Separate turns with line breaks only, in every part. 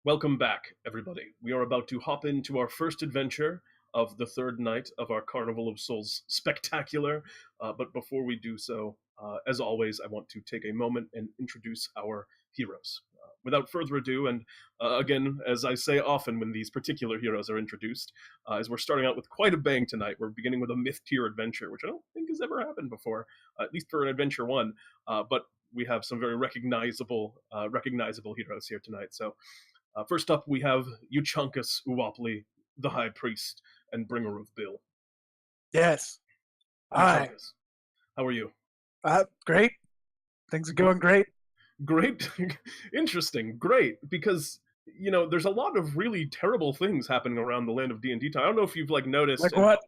Welcome back, everybody. We are about to hop into our first adventure of the third night of our Carnival of Souls spectacular. But before we do so, as always, I want to take a moment and introduce our heroes. Without further ado, and again, as I say often when these particular heroes are introduced, as we're starting out with quite a bang tonight, we're beginning with a myth tier adventure, which I don't think has ever happened before, at least for an adventure one. But we have some very recognizable heroes here tonight. So first up, we have Euchaunkas Ouwoupli, the High Priest and Bringer of Bill.
Yes. Hi.
Euchaunkas, how are you?
Great. Things are going great.
Great. Interesting. Great. Because, there's a lot of really terrible things happening around the land of DnDTime. I don't know if you've, noticed.
Like what?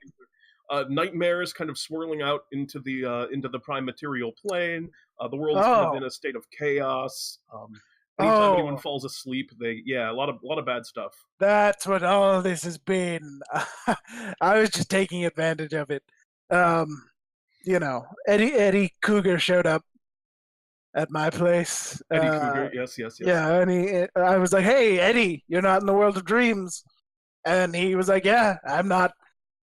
Nightmares kind of swirling out into the prime material plane. The world's kind of in a state of chaos. Anytime anyone falls asleep, a lot of bad stuff.
That's what all this has been. I was just taking advantage of it. Eddie Cougar showed up at my place.
Eddie Cougar, yes.
Yeah, and I was like, "Hey, Eddie, you're not in the world of dreams," and he was like, "Yeah, I'm not."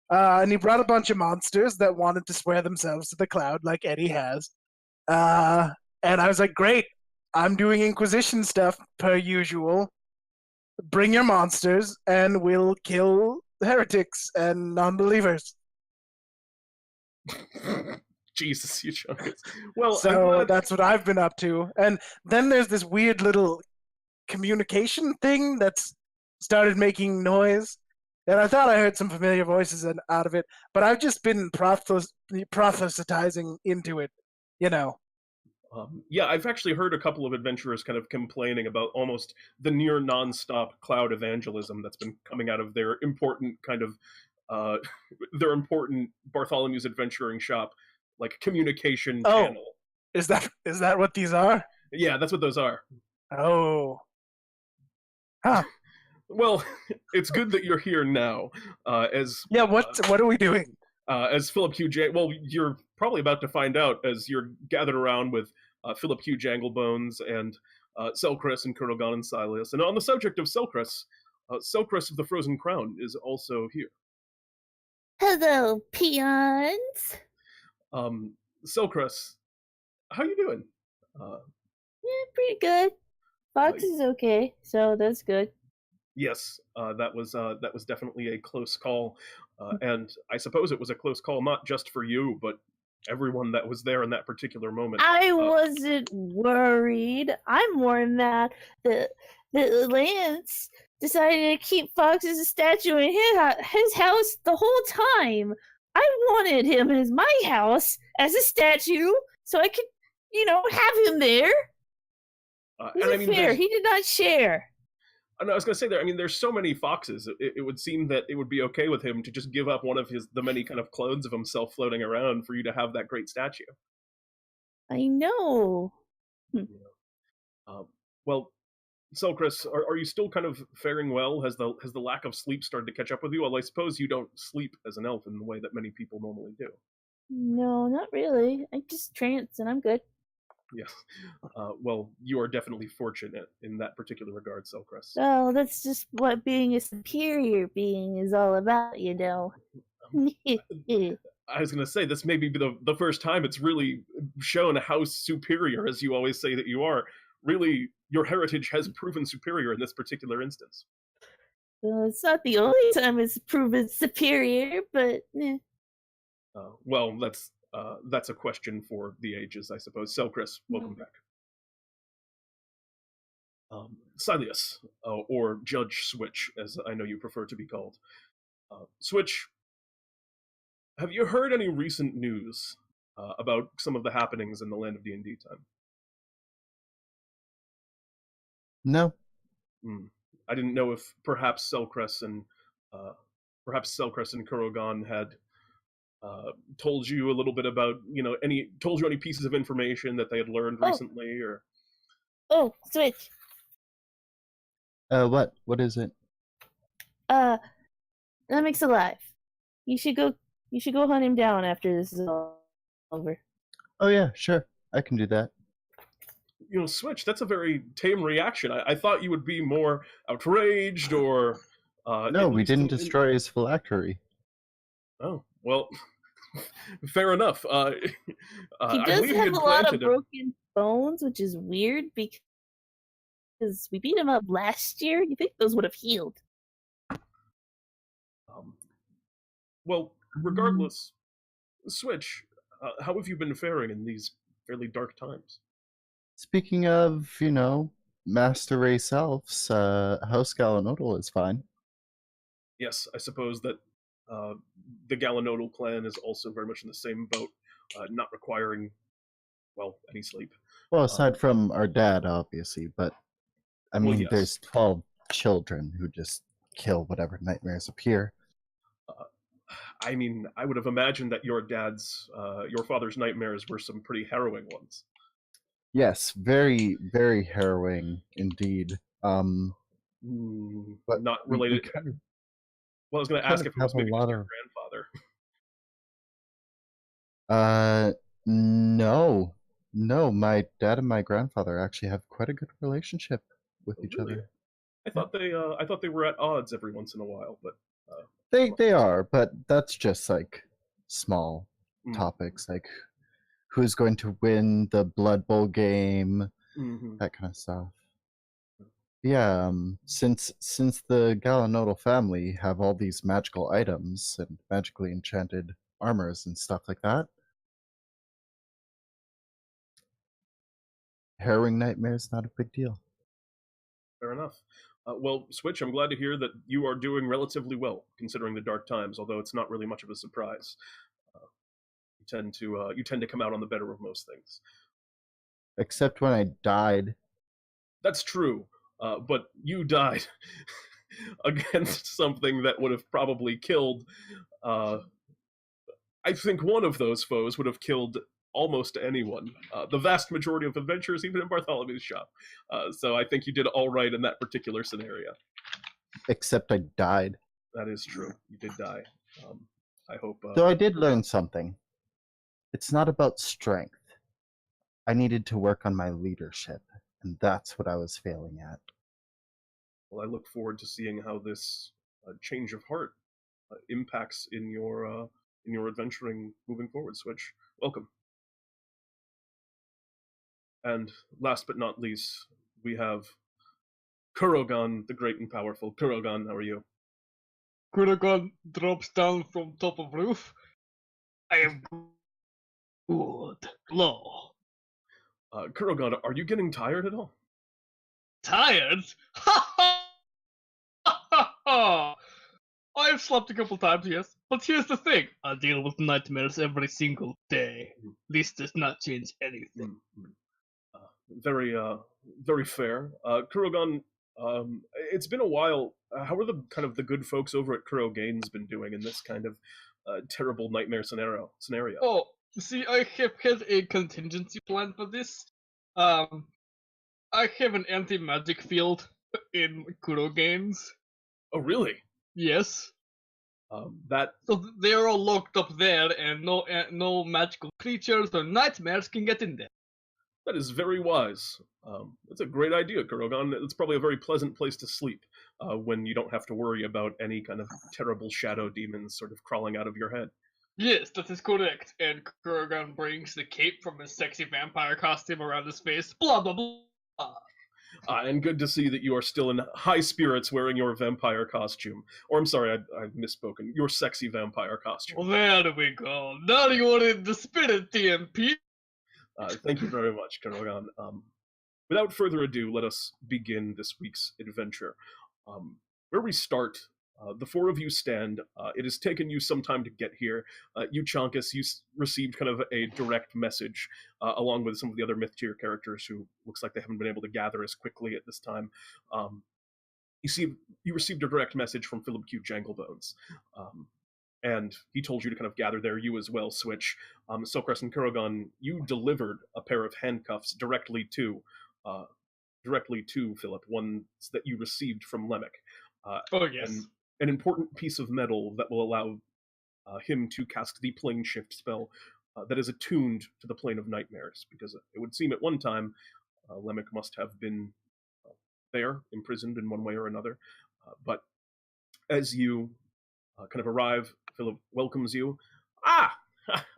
And he brought a bunch of monsters that wanted to swear themselves to the cloud, like Eddie has. And I was like, "Great, I'm doing Inquisition stuff per usual. Bring your monsters, and we'll kill heretics and non-believers."
Jesus, Euchaunkas. Well,
so that's what I've been up to. And then there's this weird little communication thing that's started making noise. And I thought I heard some familiar voices out of it, but I've just been proselytizing into it,
I've actually heard a couple of adventurers kind of complaining about almost the near non-stop cloud evangelism that's been coming out of their important Bartholomew's adventuring shop, communication channel.
Is that what these are?
Yeah, that's what those are.
Oh. Huh.
Well, it's good that you're here now.
What are we doing?
As Philip Hugh well, you're probably about to find out as you're gathered around with Philip Hugh Janglebones and Selcress and Kurogan and Sylias. And on the subject of Selcress, Selcress of the Frozen Crown is also here.
Hello, peons.
Selcress, how you doing?
Yeah, pretty good. Fox is okay, so that's good.
Yes, that was definitely a close call, and I suppose it was a close call not just for you, but everyone that was there in that particular moment.
I wasn't worried. I'm more mad that Lance decided to keep Fox as a statue in his house the whole time. I wanted him as my house as a statue, so I could, have him there. Fair. He did not share.
I was going to say there. I mean, there's so many foxes. It would seem that it would be okay with him to just give up one of the many kind of clones of himself floating around for you to have that great statue.
I know.
Well, Selcress, are you still kind of faring well? Has the lack of sleep started to catch up with you? Well, I suppose you don't sleep as an elf in the way that many people normally do.
No, not really. I just trance and I'm good.
Yes. Well, you are definitely fortunate in that particular regard, Selcress.
Oh, that's just what being a superior being is all about, I
was going to say, this may be the first time it's really shown how superior, as you always say that you are. Really, your heritage has proven superior in this particular instance.
Well, it's not the only time it's proven superior, but...
Well, that's a question for the ages, I suppose. Selcress, welcome back. Sylias, or Judge Switch, as I know you prefer to be called. Switch, have you heard any recent news about some of the happenings in the land of DnDTime?
No.
I didn't know if perhaps Selcress and Kurogan had told you a little bit about, any pieces of information that they had learned recently, or...
Oh, Switch.
What is it?
Nemic's alive. You should go hunt him down after this is all over.
Oh yeah, sure. I can do that.
Switch, that's a very tame reaction. I thought you would be more outraged or...
No,
at
we
least
didn't destroy his phylactery.
Oh, well, fair enough.
He
I
does
believe he
have
had
a lot of
planted
broken bones, which is weird because we beat him up last year. You think those would have healed?
Well, regardless, Switch, how have you been faring in these fairly dark times?
Speaking of, master race elves, House Galanodel is fine.
Yes, I suppose that the Galanodel clan is also very much in the same boat, not requiring, any sleep.
Well, aside from our dad, obviously, but I mean,
yes.
There's 12 children who just kill whatever nightmares appear.
I mean, I would have imagined that your father's nightmares were some pretty harrowing ones.
Yes, very, very harrowing indeed. But
not related. Well, I was going to ask if it was maybe just your
grandfather. No. My dad and my grandfather actually have quite a good relationship with each other.
I thought they were at odds every once in a while, but
they are, but that's just like small topics, like who's going to win the Blood Bowl game, that kind of stuff. Yeah, since the Galanodel family have all these magical items and magically enchanted armors and stuff like that, harrowing nightmares not a big deal.
Fair enough. Well, Switch, I'm glad to hear that you are doing relatively well considering the dark times. Although it's not really much of a surprise. You tend to come out on the better of most things.
Except when I died.
That's true. But you died against something that would have probably killed... I think one of those foes would have killed almost anyone. The vast majority of adventurers, even in Bartholomew's shop. So I think you did all right in that particular scenario.
Except I died.
That is true. You did die. I hope...
Though I did learn something. It's not about strength. I needed to work on my leadership, and that's what I was failing at.
Well, I look forward to seeing how this change of heart impacts in your adventuring moving forward, Switch. Welcome. And last but not least, we have Kurogan, the great and powerful. Kurogan, how are you?
Kurogan drops down from top of roof. I am good. Low.
Kurogan, are you getting tired at all?
Tired? Ha ha ha! I've slept a couple times, yes. But here's the thing. I deal with nightmares every single day. This does not change anything.
Very fair. Kurogan, it's been a while. How are the good folks over at Kurogan's been doing in this kind of terrible nightmare scenario?
Oh, see, I have had a contingency plan for this. I have an anti-magic field in Kurogan's.
Oh, really?
Yes.
So
they are all locked up there, and no magical creatures or nightmares can get in there.
That is very wise. That's a great idea, Kurogan. It's probably a very pleasant place to sleep when you don't have to worry about any kind of terrible shadow demons sort of crawling out of your head.
Yes, that is correct. And Kurogan brings the cape from his sexy vampire costume around his face. Blah, blah, blah.
And good to see that you are still in high spirits wearing your vampire costume. Or, I'm sorry, I've misspoken. Your sexy vampire costume.
Well, there we go. Now you are in the spirit, TMP.
Thank you very much, Kurogan. Without further ado, let us begin this week's adventure. Where we start, the four of you stand. It has taken you some time to get here. Euchaunkas, you received kind of a direct message, along with some of the other myth-tier characters who looks like they haven't been able to gather as quickly at this time. You received a direct message from Philip Q. Janglebones. And he told you to kind of gather there, you as well, Switch. Selcress and Kurogan, you delivered a pair of handcuffs directly to Philip, ones that you received from Lemek.
Oh, yes.
And an important piece of metal that will allow him to cast the plane shift spell that is attuned to the plane of nightmares, because it would seem at one time Lemick must have been there, imprisoned in one way or another. But as you kind of arrive, Philip welcomes you. Ah,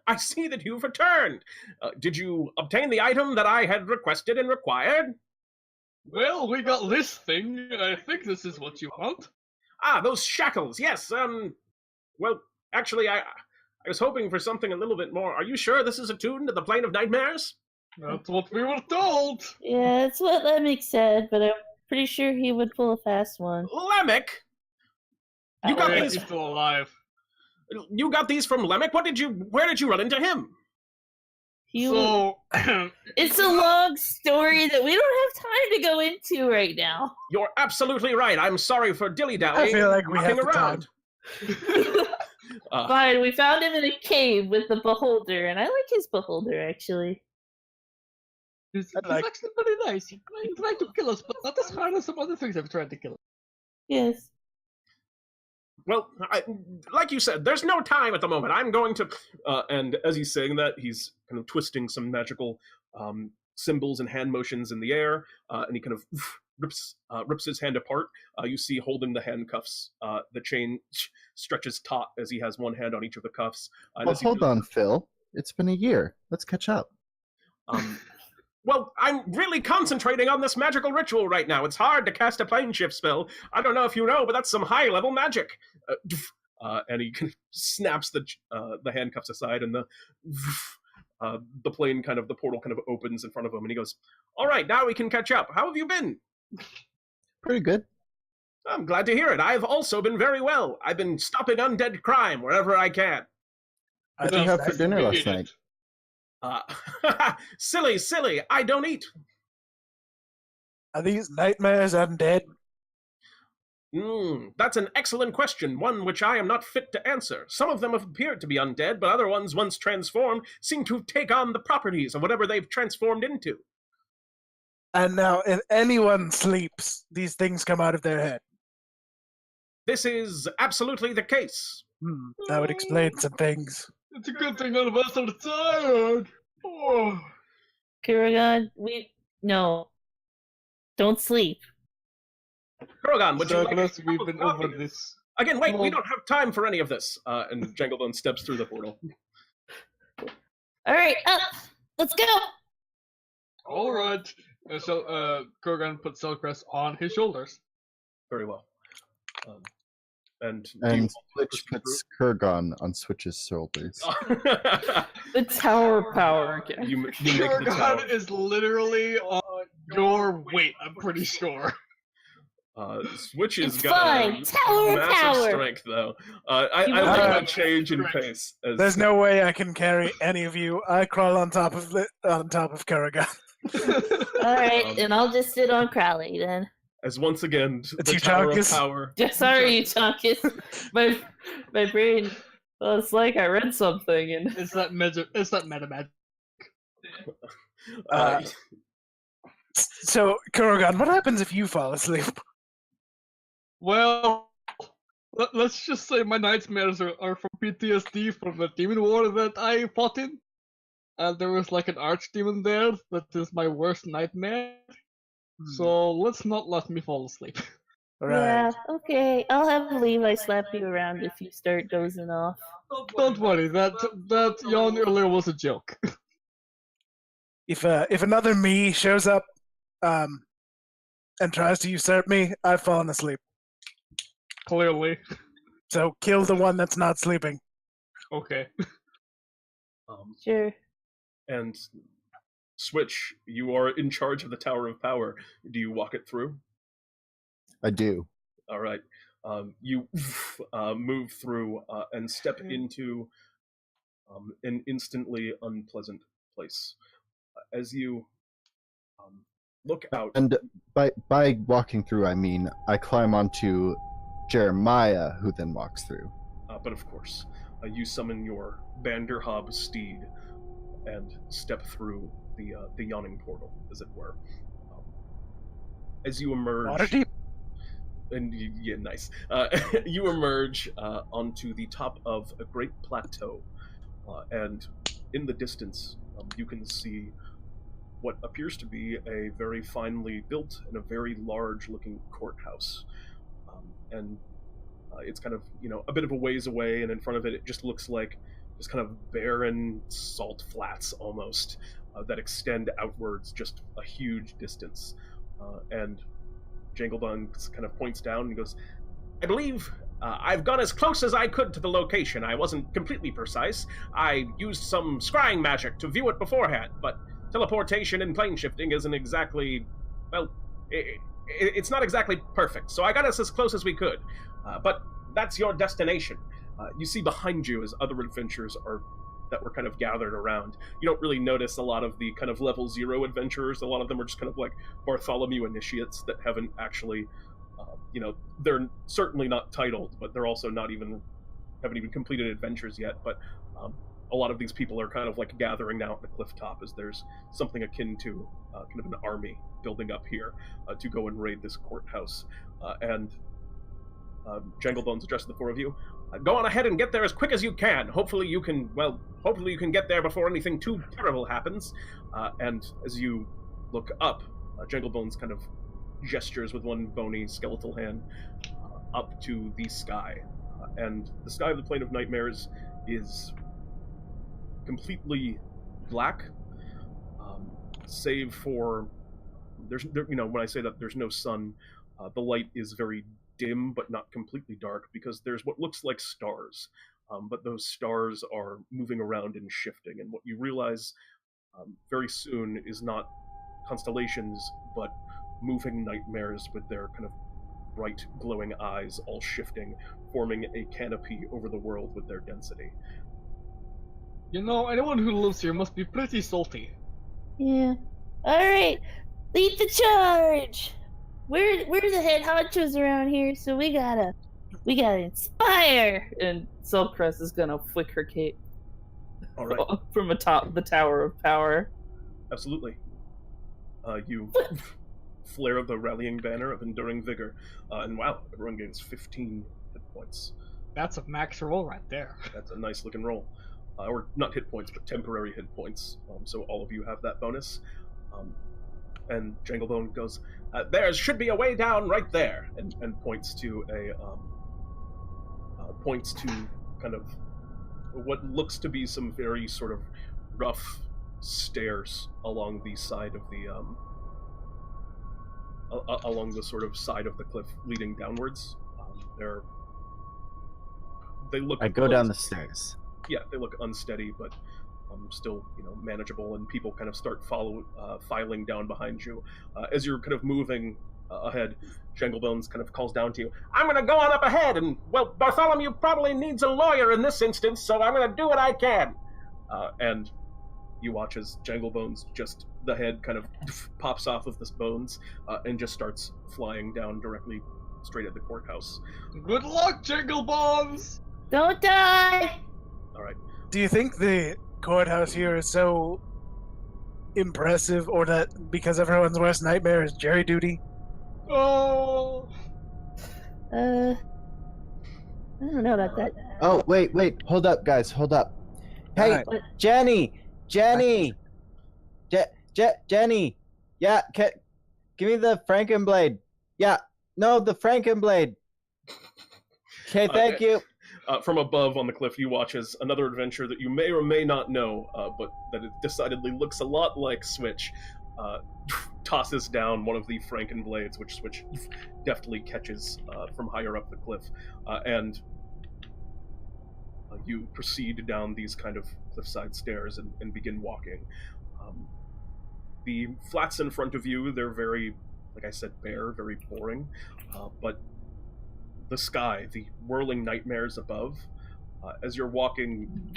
I see that you've returned. Did you obtain the item that I had requested and required?
Well, we got this thing. I think this is what you want.
Ah, those shackles. Yes. Well, actually, I was hoping for something a little bit more. Are you sure this is attuned to the plane of nightmares?
That's what we were told.
Yeah, that's what Lemick said, but I'm pretty sure he would pull a fast one.
Lemick? You got
Yeah,
these?
he's still alive.
You got these from Lemick? Where did you run into him?
So,
It's a long story that we don't have time to go into right now.
You're absolutely right. I'm sorry for dilly-dallying.
I feel like we have the
around.
Fine, we found him in a cave with the beholder, and I like his beholder, actually.
he's
like-
actually pretty nice. He tried to kill us, but not as hard as some other things have tried to kill us.
Yes.
Well, like you said, there's no time at the moment. I'm going to... and as he's saying that, he's kind of twisting some magical symbols and hand motions in the air, and he kind of rips his hand apart. You see, holding the handcuffs, the chain stretches taut as he has one hand on each of the cuffs.
Well, hold on, Phil. It's been a year. Let's catch up.
Well, I'm really concentrating on this magical ritual right now. It's hard to cast a plane shift spell. I don't know if you know, but that's some high-level magic. And he kind of snaps the handcuffs aside, and the plane the portal kind of opens in front of him, and he goes, "All right, now we can catch up. How have you been?"
Pretty good.
I'm glad to hear it. I've also been very well. I've been stopping undead crime wherever I can.
What did you have for dinner last night?
Silly, I don't eat.
Are these nightmares undead?
That's an excellent question, one which I am not fit to answer. Some of them have appeared to be undead, but other ones, once transformed, seem to take on the properties of whatever they've transformed into.
And now, if anyone sleeps, these things come out of their head.
This is absolutely the case.
That would explain some things.
It's a good thing none of us are tired. Oh.
Kurogan, no. Don't sleep.
Kurogan, would you like
We've been over this.
Again, wait, we don't have time for any of this. And Jangledon steps through the portal.
Alright, up! Let's go!
Alright. So, Kurogan puts Selcress on his shoulders.
Very well. And
Switch puts Kurogan on Switch's shoulders.
The tower power.
you make the tower.
Kurogan is literally on your weight, I'm pretty sure.
Switch has
It's
got
fine.
a massive
Tower.
strength, though. I
You
like
will
that
have
change in
strength.
pace.
There's no way I can carry any of you. I crawl on top of Kurogan.
Alright, and I'll just sit on Crowley then.
As once again,
It's
the Tower of
Euchaunkas.
Power.
Yeah, sorry, Euchaunkas. My brain. Well, it's like I read something and
It's that meta magic.
So, Kurogan, what happens if you fall asleep?
Well, let's just say my nightmares are from PTSD from the demon war that I fought in. And there was like an archdemon there that is my worst nightmare. So let's not let me fall asleep.
Right.
yeah, okay. I'll have Levi slap you around if you start dozing off.
Don't worry, that yawn earlier was a joke.
If another me shows up and tries to usurp me, I've fallen asleep.
Clearly.
So kill the one that's not sleeping.
Okay.
Sure.
And Switch, you are in charge of the Tower of Power. Do you walk it through?
I do.
All right. You move through and step into an instantly unpleasant place. As you look out...
And by walking through, I mean I climb onto Jeremiah, who then walks through.
But of course, you summon your Banderhob steed and step through the yawning portal, as it were. As you emerge...
Waterdeep.
And yeah, nice. You emerge onto the top of a great plateau, and in the distance, you can see what appears to be a very finely built and a very large-looking courthouse. And it's kind of, a bit of a ways away, and in front of it, it just looks like just kind of barren salt flats almost that extend outwards just a huge distance. And Janglebun kind of points down and he goes, I believe I've gone as close as I could to the location. I wasn't completely precise. I used some scrying magic to view it beforehand, but teleportation and plane shifting isn't exactly, well, it's not exactly perfect, so I got us as close as we could. But that's your destination. You see behind you as other adventurers that were kind of gathered around. You don't really notice a lot of the kind of level 0 adventurers. A lot of them are just kind of like Bartholomew initiates that haven't actually, they're certainly not titled, but they're also haven't even completed adventures yet. But a lot of these people are kind of like gathering now at the cliff top as there's something akin to kind of an army building up here to go and raid this courthouse. And Janglebones addresses the four of you. Go on ahead and get there as quick as you can. Hopefully you can get there before anything too terrible happens. And as you look up, Janglebones kind of gestures with one bony skeletal hand up to the sky. And the sky of the Plane of Nightmares is completely black, save for when I say that there's no sun, the light is very dim but not completely dark because there's what looks like stars, but those stars are moving around and shifting, and what you realize very soon is not constellations but moving nightmares with their kind of bright glowing eyes all shifting, forming a canopy over the world with their density.
Anyone who lives here must be pretty salty.
Yeah. Alright, lead the charge! We're the head honchos around here, so we gotta inspire!
And Selcress is gonna flick her cape.
All right.
From atop the Tower of Power.
Absolutely. You flare of the rallying banner of enduring vigor, and wow, everyone gains 15 hit points.
That's a max roll right there.
That's a nice looking roll. Or not hit points, but temporary hit points. So all of you have that bonus. And Janglebone goes, there should be a way down right there, and points to kind of what looks to be some very sort of rough stairs along the side of the along the sort of side of the cliff leading downwards. They look.
I go down the stairs.
Yeah, they look unsteady, but still, manageable, and people kind of start filing down behind you. As you're kind of moving ahead, Janglebones kind of calls down to you, I'm going to go on up ahead, and, Bartholomew probably needs a lawyer in this instance, so I'm going to do what I can. And you watch as Janglebones, just the head kind of pops off of this bones, and just starts flying down directly straight at the courthouse.
Good luck, Janglebones!
Don't die!
All right.
Do you think the courthouse here is so impressive, or that because everyone's worst nightmare is jury duty?
Oh!
I don't know about that.
Oh, wait, hold up, guys, hold up. Hey,
Right.
Jenny! Jenny! Yeah, give me the Frankenblade. Yeah, no, the Frankenblade. Okay, thank you.
From above on the cliff, you watch as another adventure that you may or may not know, but that it decidedly looks a lot like Switch, tosses down one of the Frankenblades, which Switch deftly catches from higher up the cliff, and you proceed down these kind of cliffside stairs and begin walking. The flats in front of you, they're very, like I said, bare, very boring, but the sky, the whirling nightmares above, as you're walking,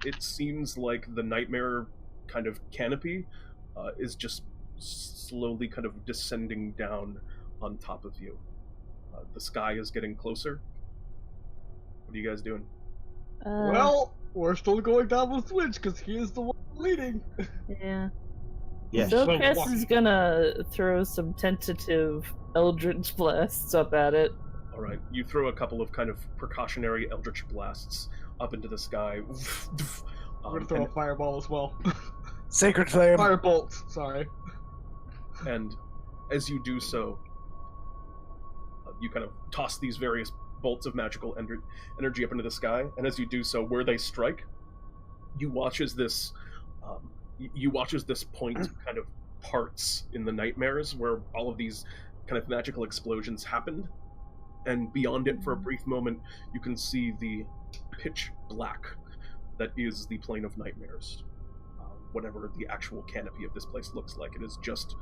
it seems like the nightmare kind of canopy is just slowly kind of descending down on top of you. The sky is getting closer. What are you guys doing?
Well, we're still going down with Switch because he is the one leading.
Yeah.
Yeah.
Selcress is gonna throw some tentative Eldritch Blasts up at it.
All right, you throw a couple of kind of precautionary eldritch blasts up into the sky.
We're gonna throw a fireball as well.
Sacred flame.
Firebolt, sorry.
And as you do so, you kind of toss these various bolts of magical energy up into the sky, and as you do so, where they strike, you watch as this point kind of parts in the nightmares where all of these kind of magical explosions happened, and beyond it for a brief moment you can see the pitch black that is the plane of nightmares. Whatever the actual canopy of this place looks like, it is just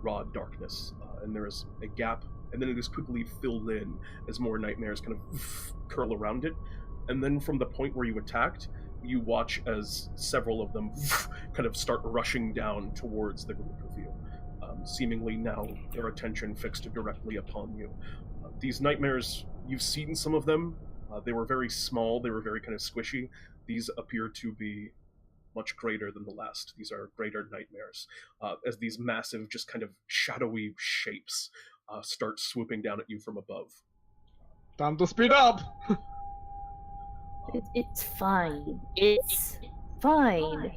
raw darkness, and there is a gap, and then it is quickly filled in as more nightmares kind of curl around it, and then from the point where you attacked, you watch as several of them kind of start rushing down towards the group of you, seemingly now their attention fixed directly upon you. These nightmares, you've seen some of them. They were very small, they were very kind of squishy. These appear to be much greater than the last. These are greater nightmares, as these massive, just kind of shadowy shapes start swooping down at you from above.
Time to speed up!
It's fine. It's fine.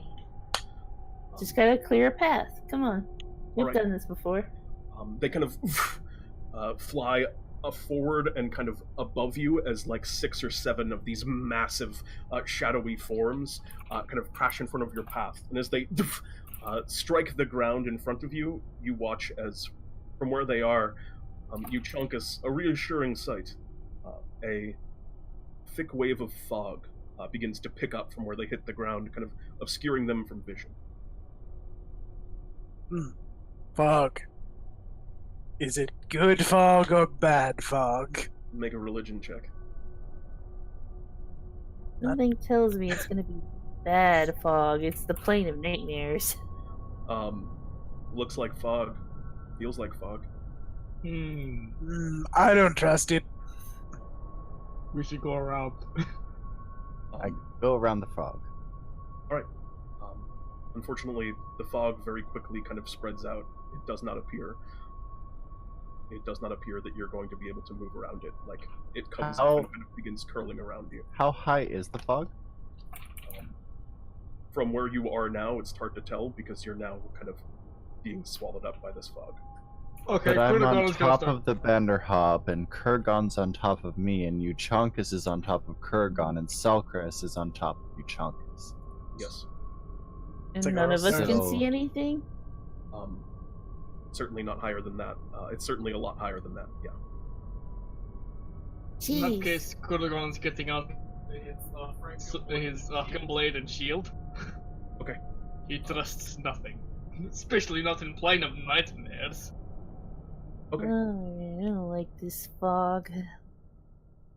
Just gotta clear a path. Come on. We've done this before.
They kind of fly forward and kind of above you as like 6 or 7 of these massive shadowy forms kind of crash in front of your path. And as they strike the ground in front of you, you watch as from where they are, Euchaunkas, a reassuring sight. A thick wave of fog begins to pick up from where they hit the ground, kind of obscuring them from vision.
Fog. Is it good fog or bad fog?
Make a religion check.
Something tells me it's gonna be bad fog. It's the plane of nightmares.
Looks like fog. Feels like fog.
I don't trust it.
We should go around.
I go around the fog.
Alright. Unfortunately, the fog very quickly kind of spreads out. It does not appear that you're going to be able to move around it. Like, it comes up and kind of begins curling around you.
How high is the fog?
From where you are now, it's hard to tell because you're now kind of being swallowed up by this fog.
Okay,
but I'm
Kurogan
on
is gonna
top
start.
of the Banderhob, and Kurogan's on top of me, and Euchaunkas is on top of Kurogan, and Selcress is on top of Euchaunkas.
Yes.
And
like
none of us can
so-
see anything?
Certainly not higher than that. It's certainly a lot higher than that, yeah.
In that
Jeez.
case, Kurogan's getting out his blade and shield.
Okay.
He trusts nothing. Especially not in plane of nightmares.
Okay.
Oh, I don't like this fog.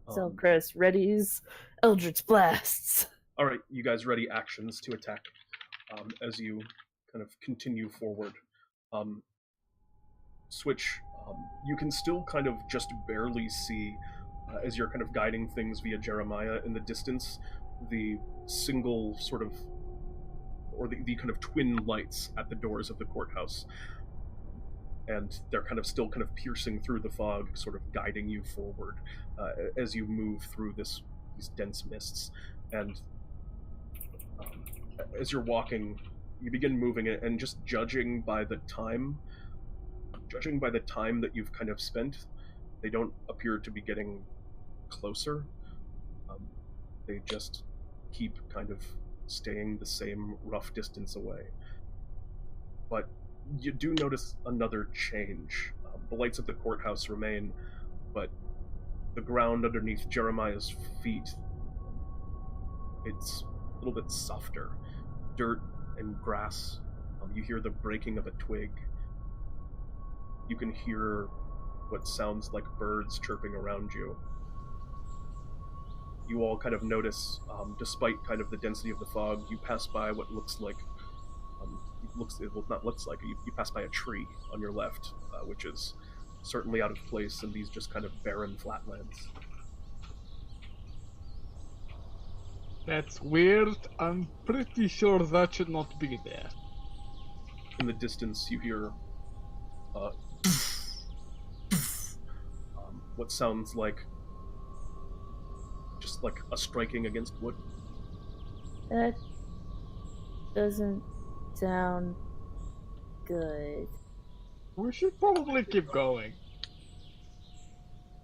Um,
Selcress readies Eldritch Blasts.
Alright, you guys ready actions to attack as you kind of continue forward. Switch, you can still kind of just barely see, as you're kind of guiding things via Jeremiah in the distance, the single sort of, or the kind of twin lights at the doors of the courthouse. And they're kind of still kind of piercing through the fog, sort of guiding you forward as you move through these dense mists. And as you're walking, you begin moving, and just judging by the time that you've kind of spent, they don't appear to be getting closer. They just keep kind of staying the same rough distance away. But you do notice another change. The lights of the courthouse remain, but the ground underneath Jeremiah's feet, it's a little bit softer. Dirt and grass. You hear the breaking of a twig. You can hear what sounds like birds chirping around you. You all kind of notice, despite kind of the density of the fog, you pass by what looks like, you pass by a tree on your left, which is certainly out of place in these just kind of barren flatlands.
That's weird. I'm pretty sure that should not be there.
In the distance, you hear what sounds like just like a striking against wood.
That doesn't sound good.
We should probably keep going.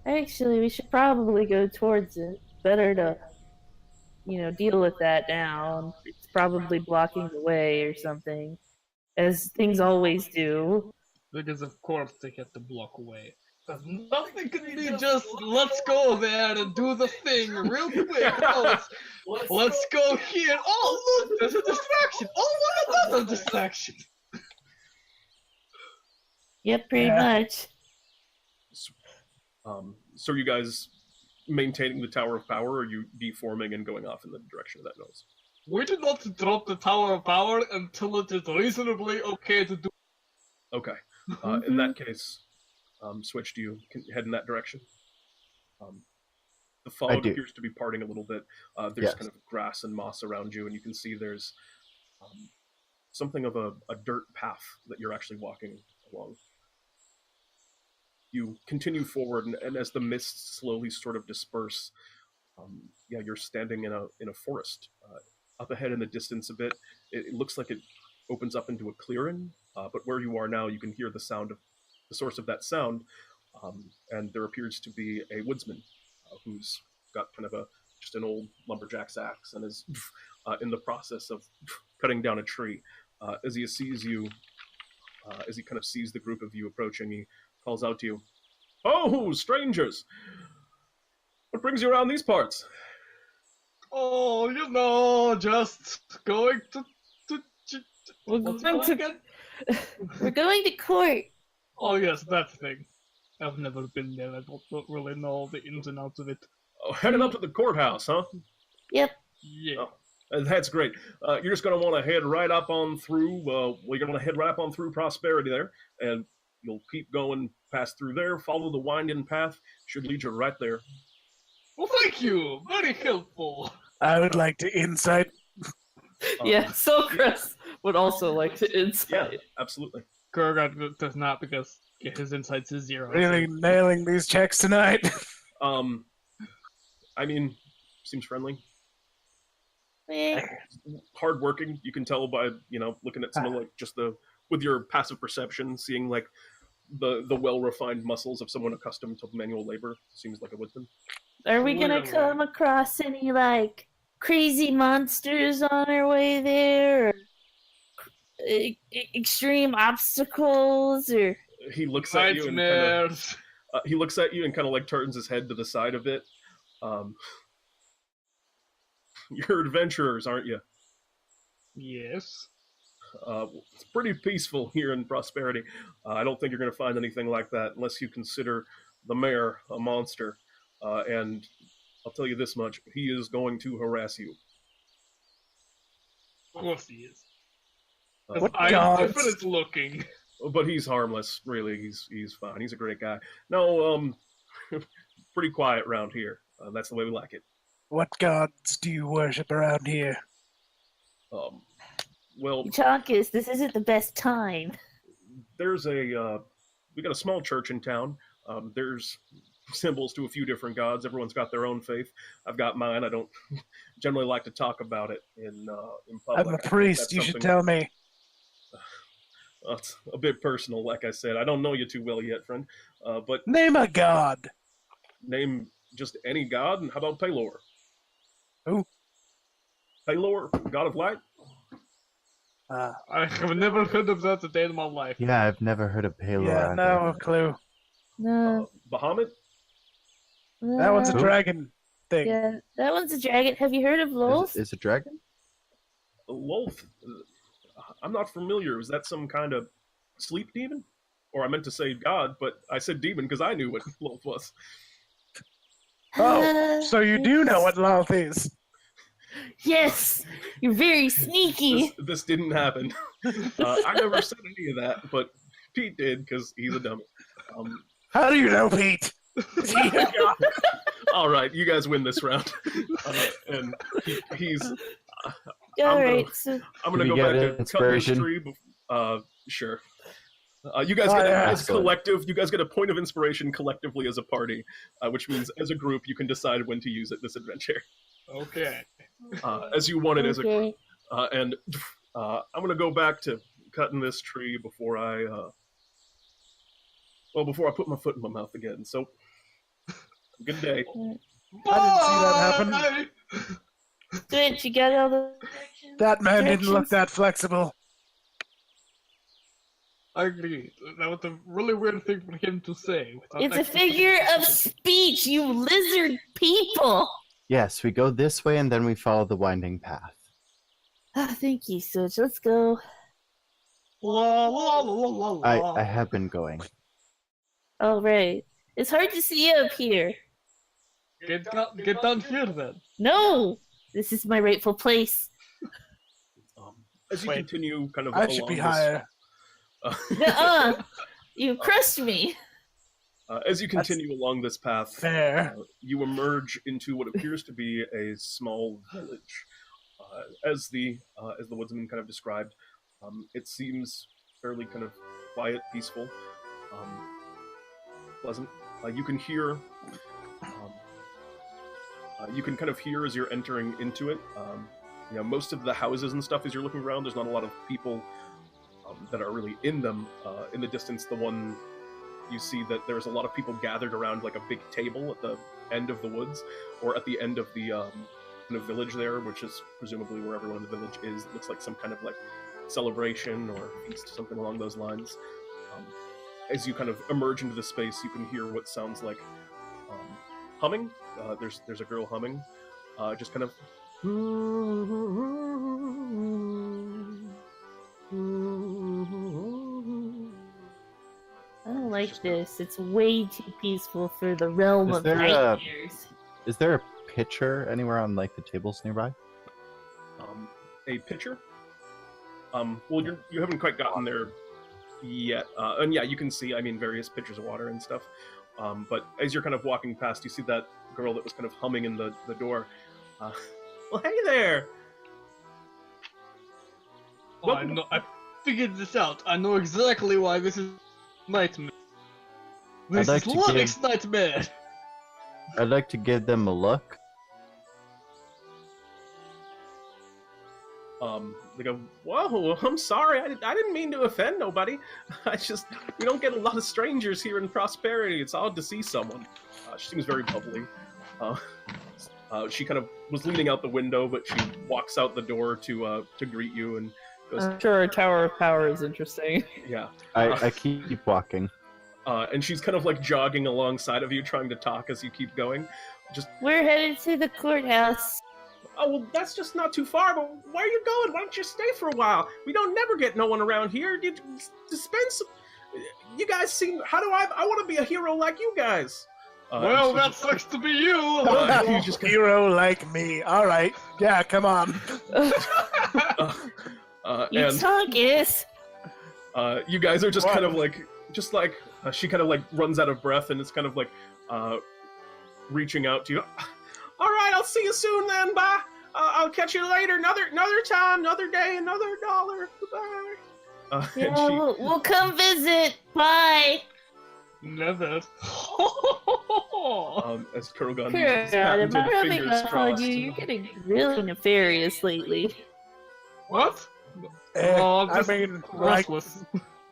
Actually, we should probably go towards it. Better to, deal with that now. It's probably blocking the way or something, as things always do.
Because of course they have to block away. But nothing can be just, let's go there and do the thing real quick. No, let's go here. Oh, look, there's a distraction. Oh, look at another distraction.
Yep, pretty much.
So are you guys maintaining the Tower of Power, or are you deforming and going off in the direction of that noise?
We did not drop the Tower of Power until it is reasonably okay to do.
Okay. In that case, Switch, do you head in that direction? The fog appears to be parting a little bit. There's kind of grass and moss around you, and you can see there's something of a dirt path that you're actually walking along. You continue forward, and as the mists slowly sort of disperse, you're standing in a forest. Up ahead in the distance a bit, it looks like it opens up into a clearing, but where you are now, you can hear the sound of the source of that sound, and there appears to be a woodsman who's got kind of just an old lumberjack's axe and is in the process of cutting down a tree. As he sees you, as he kind of sees the group of you approaching, he calls out to you, "Oh, strangers! What brings you around these parts?"
Oh, just going to
We're going to court.
Oh yes, that thing. I've never been there. I don't really know the ins and outs of it.
Oh, headed up to the courthouse, huh?
Yep.
Yeah.
Oh, that's great. You're just going to want to head right up on through, you're going to head right up on through Prosperity there, and you'll keep going past through there, follow the winding path, should lead you right there.
Well, thank you. Very helpful.
I would like to insight.
Yeah, Selcress would also like to insight.
Yeah, absolutely.
Kurogan does not because his insights is 0.
Really nailing these checks tonight.
I mean, seems friendly.
Eh.
Hardworking, you can tell by, looking at some of with your passive perception, seeing like the well-refined muscles of someone accustomed to manual labor. Seems like a woodsman.
Are we gonna come across any crazy monsters on our way there, or extreme obstacles, or?
He looks at you and kind of turns his head to the side a bit. You're adventurers, aren't you?
Yes.
It's pretty peaceful here in Prosperity. I don't think you're going to find anything like that unless you consider the mayor a monster. And I'll tell you this much, he is going to harass you.
Of course he is.
I'm
different looking.
But he's harmless, really. He's fine. He's a great guy. No, pretty quiet around here. That's the way we like it.
What gods do you worship around here?
Well,
Euchaunkas, this isn't the best time.
There's we got a small church in town. There's symbols to a few different gods. Everyone's got their own faith. I've got mine. I don't generally like to talk about it in public.
I'm a priest. You should tell me.
It's a bit personal, like I said. I don't know you too well yet, friend. But
name a god.
Name just any god, and how about Pelor?
Who?
Pelor, god of light?
I have never heard of that a day in my life.
Yeah, I've never heard of Pelor.
Yeah, no clue.
No.
Bahamut?
That one's a dragon thing.
Yeah, that one's a dragon. Have you heard of Lolth?
Is it a dragon?
Lolth? I'm not familiar. Is that some kind of sleep demon? Or I meant to say god, but I said demon because I knew what Lolth was.
Oh, so you do know what Lolth is?
Yes, you're very sneaky.
This didn't happen. I never said any of that, but Pete did because he's a dummy.
How do you know, Pete?
All right, you guys win this round. And he's...
I'm
gonna go back to
inspiration.
Tree. Sure. You guys get as collective. You guys get a point of inspiration collectively as a party, which means as a group you can decide when to use it this adventure.
Okay.
As you want it as a group. And I'm gonna go back to cutting this tree before I put my foot in my mouth again. So, good day.
I didn't see that happen.
Good, you got all the
That man didn't look
directions?
that flexible.
I agree. That was a really weird thing for him to say.
It's a figure of speech, you lizard people!
Yes, we go this way and then we follow the winding path.
Ah, thank you, Such. Let's go.
La la la la la.
I have been going.
All right. It's hard to see up here.
Get down here then.
No! This is my rightful place.
As you
Wait.
continue kind of
I
along
should be
this,
higher.
Nuh-uh! You crushed me.
As you continue along this path,
Fair.
you emerge into what appears to be a small village. As the woodsman kind of described, it seems fairly kind of quiet, peaceful, pleasant. You can hear, you can kind of hear as you're entering into it. Most of the houses and stuff, as you're looking around, there's not a lot of people that are really in them. In the distance, the one you see that there's a lot of people gathered around like a big table at the end of the woods, or at the end of the kind of village there, which is presumably where everyone in the village is. It looks like some kind of like celebration or feast, something along those lines. As you kind of emerge into the space, you can hear what sounds like humming. There's a girl humming, just kind of.
I don't like this. It's way too peaceful for the realm
Is
of
there a-
nightmares.
Is there a pitcher anywhere on like the tables nearby?
A pitcher. Well, you haven't quite gotten there yet, and yeah, you can see, various pitchers of water and stuff. But as you're kind of walking past, you see that girl that was kind of humming in the door. Well, hey there.
Oh, I figured this out. I know exactly why this is nightmare. This
like
is
to give-
Lennox nightmare.
I'd like to give them a look.
They go, whoa, I'm sorry, I didn't mean to offend nobody. We don't get a lot of strangers here in Prosperity. It's odd to see someone. She seems very bubbly. She kind of was leaning out the window, but she walks out the door to greet you and goes,
I'm sure a Tower of Power is interesting.
yeah.
I keep walking.
And she's kind of like jogging alongside of you, trying to talk as you keep going.
We're headed to the courthouse.
Oh, well, that's just not too far, but where are you going? Why don't you stay for a while? We don't never get no one around here. You spend some... You guys seem... I want to be a hero like you guys.
Well, that sucks to be you.
You just
Hero like me. All right. Yeah, come on.
Euchaunkas!
You guys are just
What?
kind of like... she kind of like runs out of breath and is kind of like reaching out to you. All right, I'll see you soon then. Bye. I'll catch you later. Another time, another day, another dollar. Goodbye.
Yeah, we'll come visit. Bye.
Never.
As Kurogan
God, am I rubbing
fingers
off on
crossed.
you? You're getting really nefarious lately.
What?
Eh,
Oh, I'm
I
just
mean, like,
restless.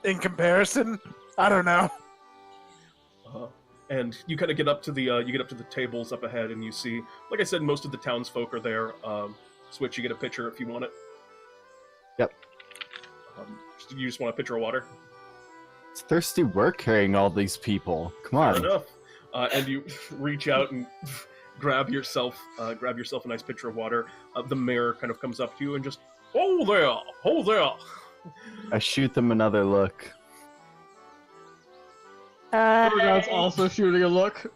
in comparison, I don't know.
And you kind of get up to the tables up ahead, and you see, like I said, most of the townsfolk are there. Switch, you get a pitcher if you want it.
Yep.
You just want a pitcher of water.
It's thirsty work carrying all these people. Come
Fair
on.
enough. And you reach out and grab yourself a nice pitcher of water. The mayor kind of comes up to you and just, oh there.
I shoot them another look.
Kurogan's also shooting a look.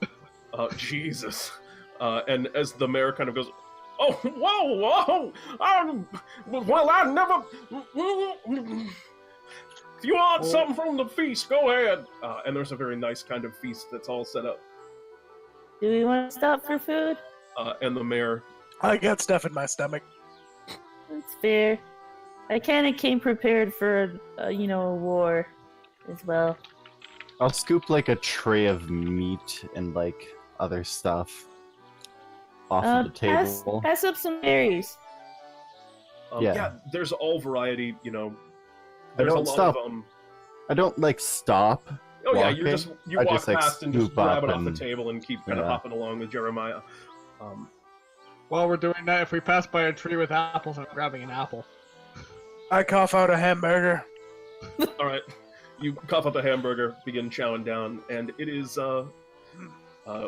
Jesus. And as the mayor kind of goes, oh, whoa, well, I never... If you want something from the feast, go ahead. And there's a very nice kind of feast that's all set up.
Do we want to stop for food?
And the mayor...
I got stuff in my stomach.
That's fair. I kind of came prepared for, a war as well.
I'll scoop like a tray of meat and like other stuff off of the table.
Pass up some berries.
Yeah, there's all variety. You know,
I
there's
don't
a lot
stop.
of
I don't like stop.
Oh yeah,
walking.
you
I
walk
just, like,
past and just
scoop
grab
up
it off the
and-
table and keep kind of
Yeah.
hopping along with Jeremiah.
While we're doing that, if we pass by a tree with apples, I'm grabbing an apple.
I cough out a hamburger.
All right, you cough up a hamburger, begin chowing down, and it is well,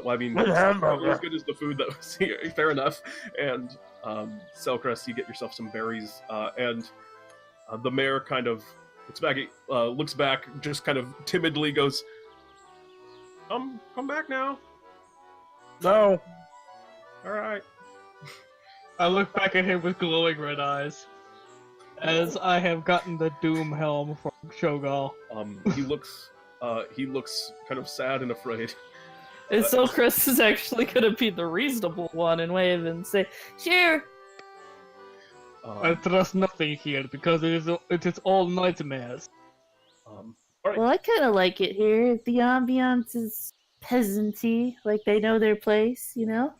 I mean,
Good
it's
hamburger.
probably as good as the food that was here. Fair enough. And Selcress, you get yourself some berries, and the mayor kind of looks back, just kind of timidly goes, come back now.
No.
All right.
I look back at him with glowing red eyes, as I have gotten the Doom helm from Shogal.
He looks kind of sad and afraid.
And Selcress is actually gonna be the reasonable one and wave and say, "Sure."
I trust nothing here because it is all nightmares.
All right.
Well, I kind of like it here. The ambiance is peasanty, like they know their place, you know?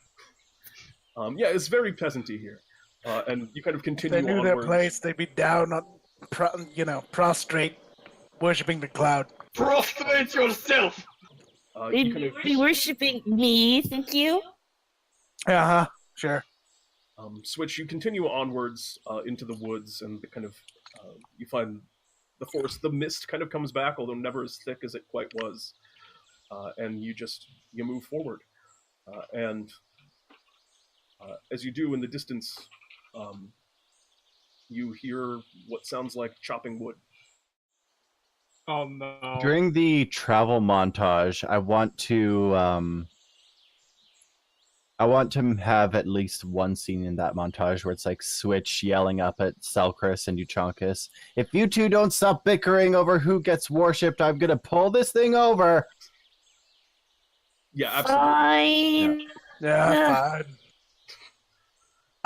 Yeah, it's very peasanty here, and you kind of
If
continue
they knew their
onwards.
place, they'd be down on, prostrate, worshipping the cloud.
Prostrate yourself!
They'd
You kind of,
be worshipping me, thank you.
Uh-huh, sure.
Switch. You continue onwards into the woods, and the kind of you find the forest. The mist kind of comes back, although never as thick as it quite was, and you move forward, and as you do in the distance, you hear what sounds like chopping wood.
Oh no.
During the travel montage, I want to have at least one scene in that montage where it's like Switch yelling up at Selcress and Euchaunkas, "If you two don't stop bickering over who gets worshipped, I'm gonna pull this thing over."
Yeah, absolutely.
Fine.
Yeah, fine.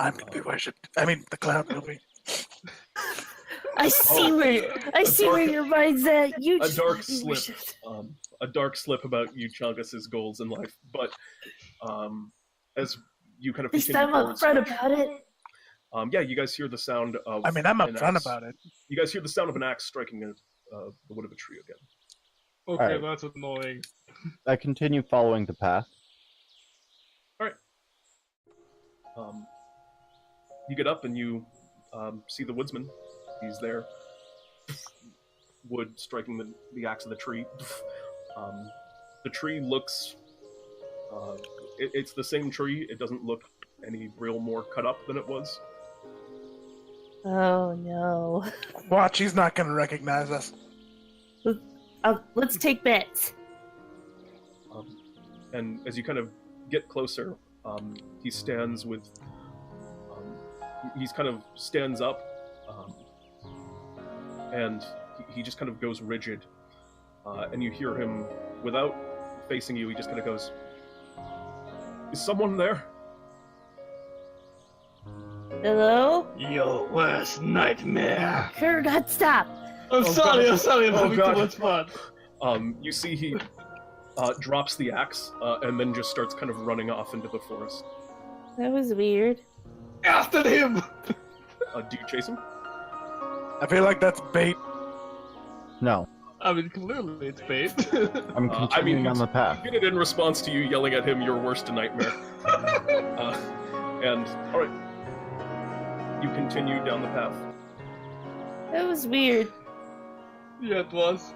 I'm gonna be worshipped. I mean, the cloud will be.
I see where your mind's at. You
A
just
dark
wanna be
slip.
worshipped.
A dark slip about Euchaunkas' goals in life, but as you kind of
This
continue
time I'm
forwards,
upfront about it.
yeah, you guys hear the sound of.
I mean, I'm
an
upfront
axe.
about it.
You guys hear the sound of an axe striking the wood of a tree again.
Okay,
Alright.
that's annoying.
I continue following the path.
You get up and you see the woodsman. He's there. Wood striking the axe of the tree. The tree looks. It's the same tree. It doesn't look any real more cut up than it was.
Oh no.
Watch, he's not gonna recognize us.
Let's take bets.
And as you kind of get closer, he stands with. He's kind of stands up, and he just kind of goes rigid. And you hear him, without facing you, he just kind of goes, "Is someone there?"
Hello?
Your worst nightmare.
Kurogan, stop!
I'm
Oh,
sorry,
God.
I'm sorry, I'm
Oh,
having
God.
too much fun.
You see he drops the axe and then just starts kind of running off into the forest.
That was weird.
After him!
Do you chase him?
I feel like that's bait.
No,
I mean, clearly it's bait.
I'm continuing on the path.
He did it in response to you yelling at him, "Your worst nightmare." And all right, you continue down the path.
That was weird.
Yeah, it was.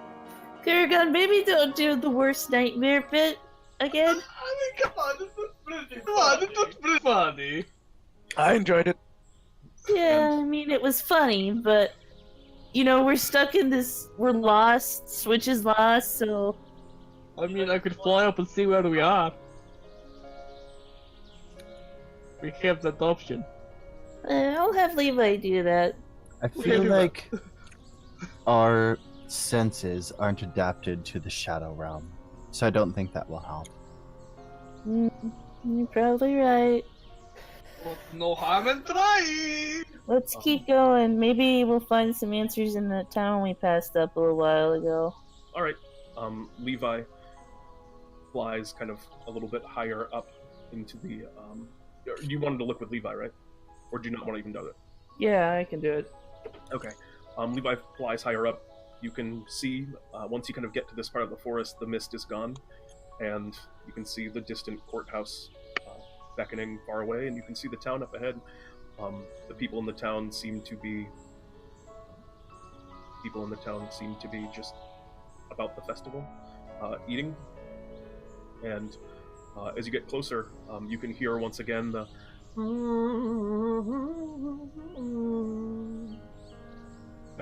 Kurogan, maybe don't do the worst nightmare bit again.
I mean, come on, this was pretty fun. It was pretty funny.
I enjoyed it.
Yeah, I mean, it was funny, but, you know, we're stuck in this, we're lost, Switch is lost, so...
I mean, I could fly up and see where we are. We have that option.
I'll have Levi do that.
I feel like our senses aren't adapted to the shadow realm, so I don't think that will help.
You're probably right.
But no harm in trying!
Let's keep going. Maybe we'll find some answers in that town we passed up a little while ago.
All right, Levi flies kind of a little bit higher up into the. You wanted to look with Levi, right? Or do you not want to even do it?
Yeah, I can do it.
Okay. Levi flies higher up. You can see, once you kind of get to this part of the forest, the mist is gone, and you can see the distant courthouse beckoning far away, and you can see the town up ahead. The people in the town seem to be just about the festival, eating. And as you get closer, you can hear once again the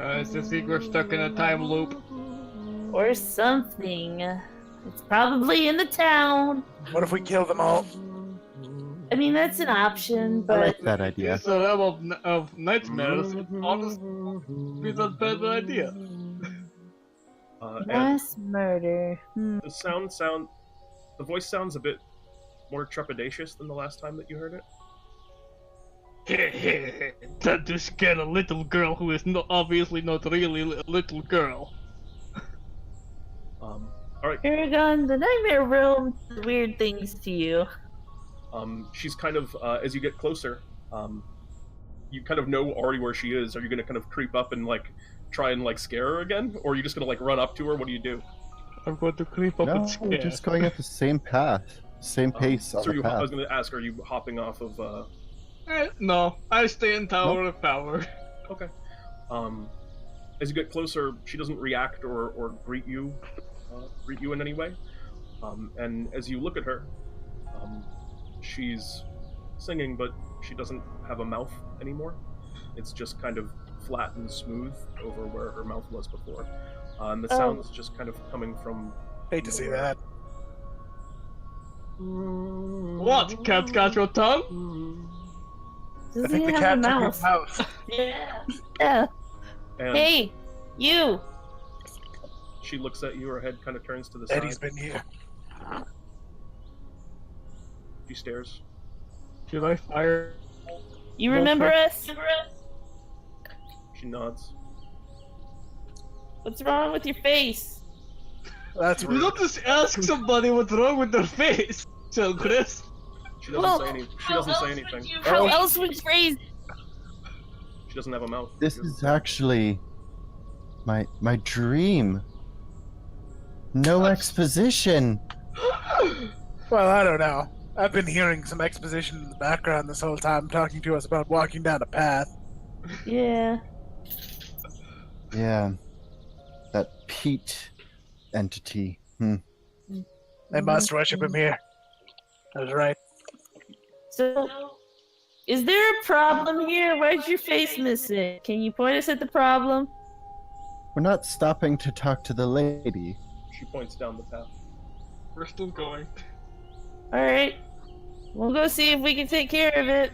It's a secret stuck in a time loop.
Or something. It's probably in the town.
What if we kill them all?
I mean, that's an option,
I
but
like that idea.
It's a level of nightmares. Honestly, it's a bad idea.
and
mass murder.
the voice sounds a bit more trepidatious than the last time that you heard it.
That to scare a little girl who is obviously not really a little girl.
Alright.
Kurogan, the nightmare realm does weird things to you.
She's kind of, as you get closer, you kind of know already where she is. Are you going to kind of creep up and, like, try and, like, scare her again? Or are you just going to, like, run up to her? What do you do?
I'm going to creep up
No,
and scare.
we're just going at the same path, same pace on
So
the
I
path.
was going to ask, are you hopping off of,
No, I stay in Tower of Power.
Okay. As you get closer, she doesn't react or greet you in any way. And as you look at her, she's singing, but she doesn't have a mouth anymore. It's just kind of flat and smooth over where her mouth was before. And the sound's just kind of coming from...
Hate to see that.
What? Can't catch your tongue?
I
Doesn't
think the
even have
cat
a
took her
mouth.
mouth.
Yeah.
And
Hey, you.
she looks at you, her head kind of turns to the side.
Eddie's been here.
She stares.
Should I fire?
You remember us?
She nods.
What's wrong with your face?
That's
You
rude.
don't just ask somebody what's wrong with their face, Selcress.
She doesn't
Well,
say any. She doesn't say anything.
How else would you phrase?
She doesn't have a mouth.
This is actually my dream. No exposition.
Well, I don't know. I've been hearing some exposition in the background this whole time, talking to us about walking down a path.
Yeah.
Yeah. That Pete entity.
They must worship him here. I was right.
So, is there a problem here? Why's your face missing? Can you point us at the problem?
We're not stopping to talk to the lady.
She points down the path.
We're still going.
Alright. We'll go see if we can take care of it.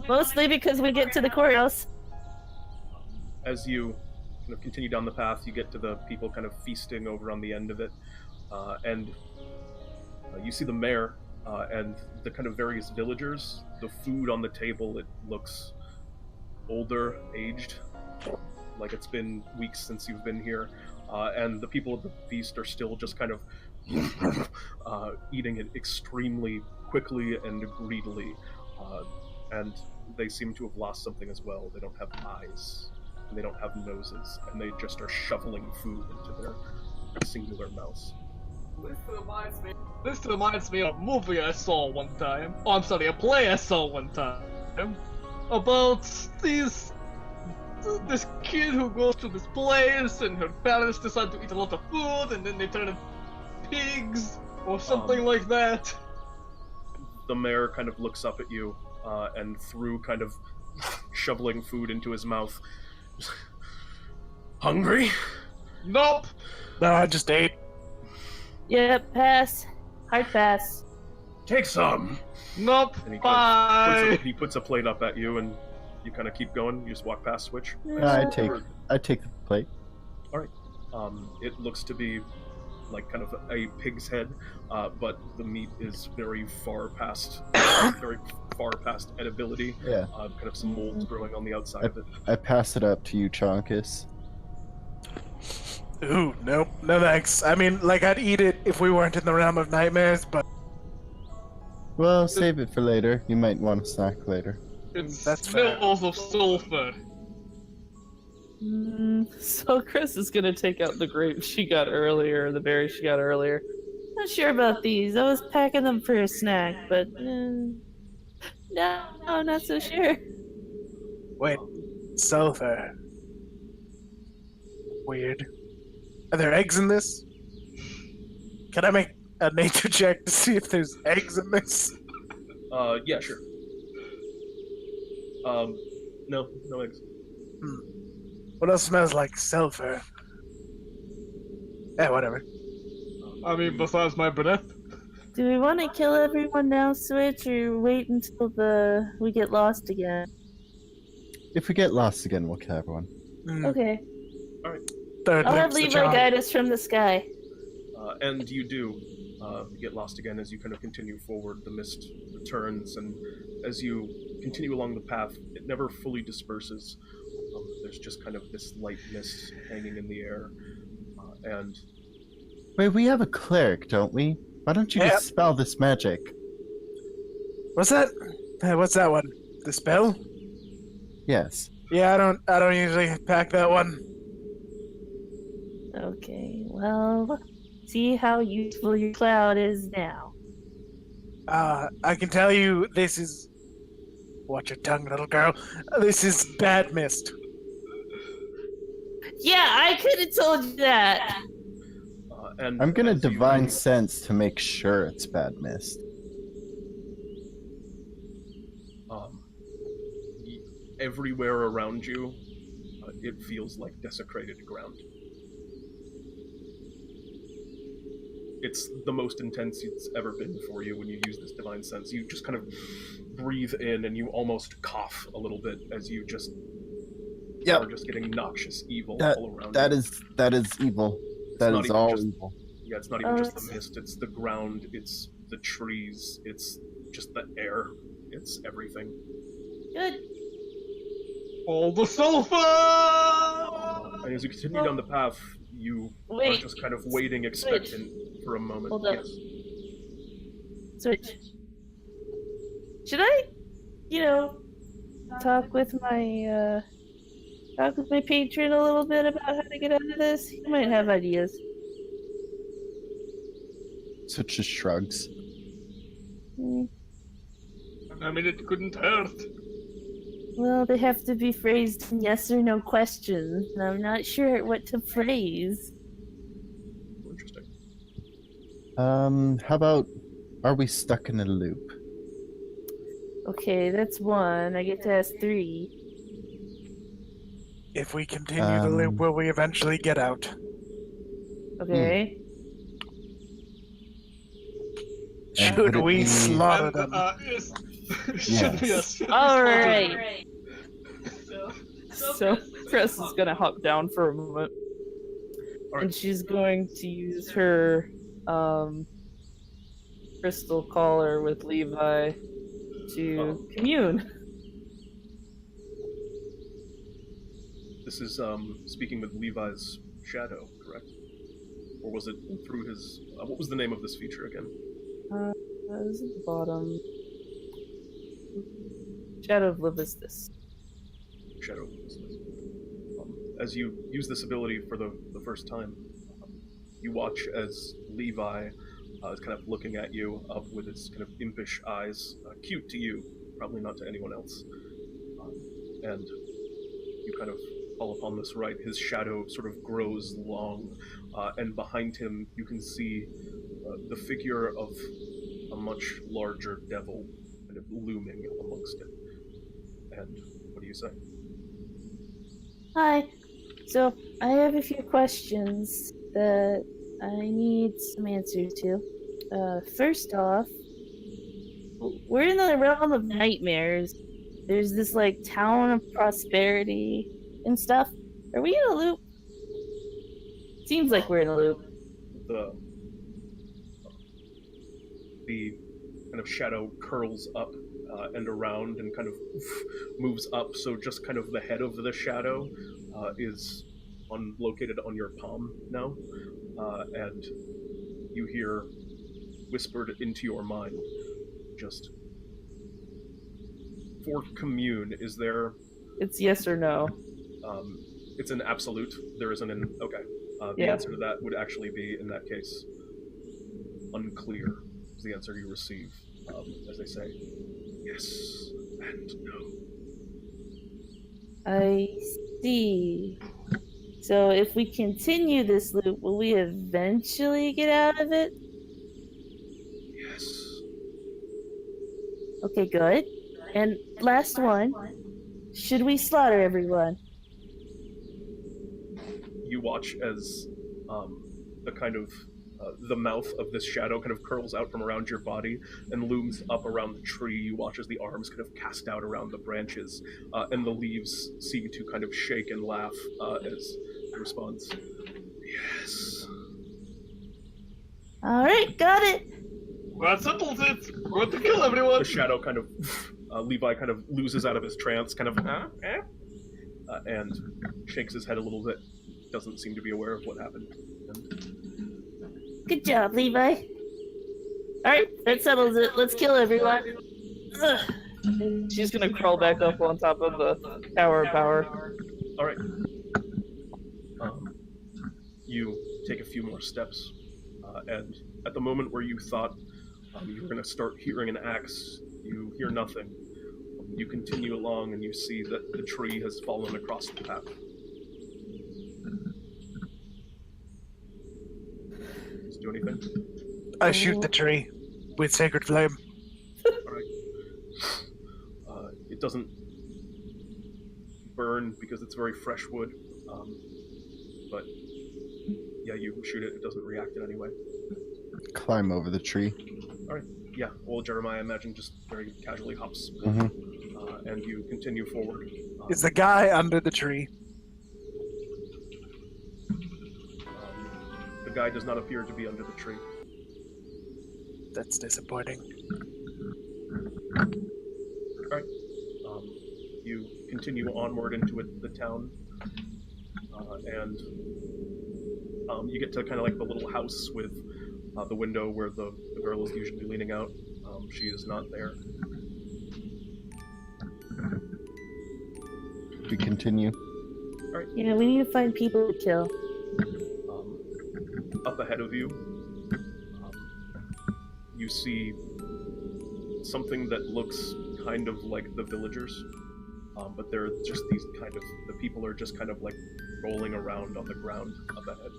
Mostly because we get to the courthouse.
As you kind of continue down the path, you get to the people kind of feasting over on the end of it, and you see the mayor and the kind of various villagers. The food on the table, it looks older, aged, like it's been weeks since you've been here, and the people at the feast are still just kind of eating it extremely quickly and greedily, and they seem to have lost something as well. They don't have eyes, and they don't have noses, and they just are shoveling food into their singular mouths.
This reminds me of a movie I saw one time. Oh, I'm sorry, a play I saw one time. About this kid who goes to this place and her parents decide to eat a lot of food and then they turn into pigs or something like that.
The mayor kind of looks up at you, and through kind of shoveling food into his mouth. Hungry?
Nope.
No, I just ate.
Yep, pass. Hard pass.
Take some!
Nope.
And he
Bye.
puts a plate up at you, and you kind of keep going. You just walk past Switch.
I take the plate.
It looks to be like kind of a pig's head, but the meat is very far past edibility.
Yeah.
Kind of some molds growing on the outside of it.
I pass it up to Euchaunkas.
Ooh, nope. No thanks. I mean, like, I'd eat it if we weren't in the realm of nightmares, but...
Well, save it for later. You might want a snack later.
It
That's fair.
smells of sulfur.
Selcress is gonna take out the grape she got earlier, the berry she got earlier.
Not sure about these. I was packing them for a snack, but no, not so sure.
Wait, sulfur. Weird. Are there eggs in this? Can I make a nature check to see if there's eggs in this?
Yeah, sure. No eggs.
What else smells like sulfur? Yeah, whatever.
I mean, besides my breath.
Do we want to kill everyone now, Switch, or wait until we get lost again?
If we get lost again, we'll kill everyone.
Okay.
All right.
Third
I'll have
lips the
Levi
charm.
guide us from the sky.
And you do get lost again as you kind of continue forward. The mist returns, and as you continue along the path, it never fully disperses. There's just kind of this light mist hanging in the air, and
Wait, we have a cleric, don't we? Why don't you
Yep.
dispel this magic?
What's that? What's that one? The spell?
Yes.
Yeah, I don't usually pack that one.
Okay, well, see how useful your cloud is now.
I can tell you this is... Watch your tongue, little girl. This is bad mist.
Yeah, I could have told you that.
and
I'm gonna
as you-
divine sense to make sure it's bad mist.
Everywhere around you, it feels like desecrated ground. It's the most intense it's ever been for you when you use this divine sense. You just kind of breathe in and you almost cough a little bit as you just are just getting noxious evil all around
That
you.
is evil. That
not
is
even
all
just-
evil.
Yeah, it's not even just the mist, it's the ground, it's the trees, it's just the air, it's everything.
Good.
All the sulfur!
And as you continue down the path, you are
Wait.
just kind of waiting, expectant for a moment.
Hold up.
Yes.
Switch. Should I, talk with my patron a little bit about how to get out of this? He might have ideas.
So it just shrugs.
I mean, it couldn't hurt.
Well, they have to be phrased in yes or no questions, and I'm not sure what to phrase.
Interesting.
How about, are we stuck in a loop?
Okay, that's one. I get to ask 3.
If we continue the loop, will we eventually get out?
Okay.
And
Should
would it
we
be-
slaughter them?
Yes. Should be us.
Alright.
So Cress is gonna hop down for a moment.
Alright.
And she's going to use her crystal collar with Levi to commune.
This is speaking with Levi's shadow, correct? Or was it through his... what was the name of this feature again?
That is at the bottom. Shadow of Levistus.
Shadow. As you use this ability for the first time, you watch as Levi is kind of looking at you up with his kind of impish eyes, cute to you, probably not to anyone else. And you kind of fall upon this right. His shadow sort of grows long, and behind him you can see the figure of a much larger devil kind of looming amongst it. And what do you say?
Hi. So, I have a few questions that I need some answers to. First off, we're in the realm of nightmares. There's this, town of prosperity and stuff. Are we in a loop? Seems like we're in a loop.
The kind of shadow curls up and around and kind of moves up, so just kind of the head of the shadow is located on your palm now, and you hear whispered into your mind, just for commune, is there...
It's yes or no.
It's an absolute. There isn't an... Okay. The answer to that would actually be, in that case, unclear is the answer you receive. As they say, yes and no.
I see. So if we continue this loop, will we eventually get out of it?
Yes.
Okay, good. And last one. Should we slaughter everyone?
You watch as the kind of the mouth of this shadow kind of curls out from around your body and looms up around the tree. You watch as the arms kind of cast out around the branches, and the leaves seem to kind of shake and laugh as it responds, yes.
Alright, got it!
That settles it! We're going to kill everyone!
The shadow kind of, Levi kind of loses out of his trance, kind of, and shakes his head a little bit. Doesn't seem to be aware of what happened.
Good job, Levi. Alright, that settles it. Let's kill everyone. Ugh.
She's gonna crawl back up on top of the tower of power.
Alright. You take a few more steps, and at the moment where you thought you were going to start hearing an axe, you hear nothing. You continue along and you see that the tree has fallen across the path. Does it do anything?
I shoot the tree with sacred flame.
Alright. It doesn't burn because it's very fresh wood, but yeah, you shoot it, it doesn't react in any way.
Climb over the tree.
Alright, yeah, well, Jeremiah, I imagine, just very casually hops, and you continue forward.
Is the guy under the tree?
The guy does not appear to be under the tree.
That's disappointing.
Alright, you continue onward into the town, and you get to kind of like the little house with the window where the girl is usually leaning out. She is not there.
We continue.
Alright.
Yeah, we need to find people to kill.
Up ahead of you, you see something that looks kind of like the villagers, but they're just these kind of, the people are just kind of like rolling around on the ground up ahead.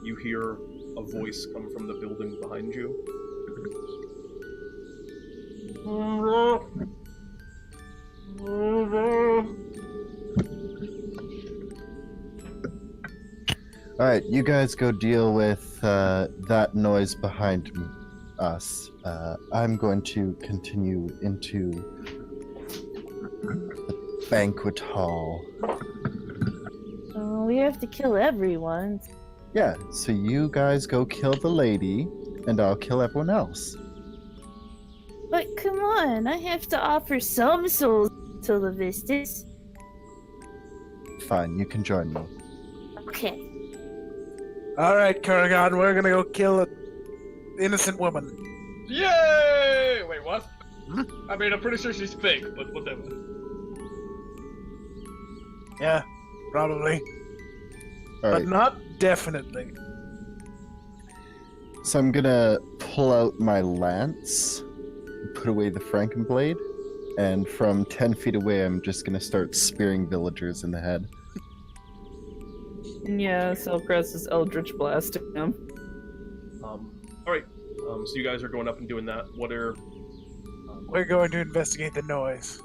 You hear a voice come from the building behind you.
Alright, you guys go deal with that noise behind us. I'm going to continue into the banquet hall.
Oh, we have to kill everyone.
Yeah, so you guys go kill the lady, and I'll kill everyone else.
But come on, I have to offer some souls to the Vistas.
Fine, you can join me.
Okay.
Alright, Kurogan, we're gonna go kill an innocent woman.
Yay! Wait, what? I mean, I'm pretty sure she's fake, but whatever.
Yeah, probably.
Alright,
But not definitely.
so I'm gonna pull out my lance, put away the frankenblade, and from 10 feet away I'm just gonna start spearing villagers in the head.
And yeah, Selcress is Eldritch blasting him.
Alright, so you guys are going up and doing that. What are...
We're going to investigate the noise.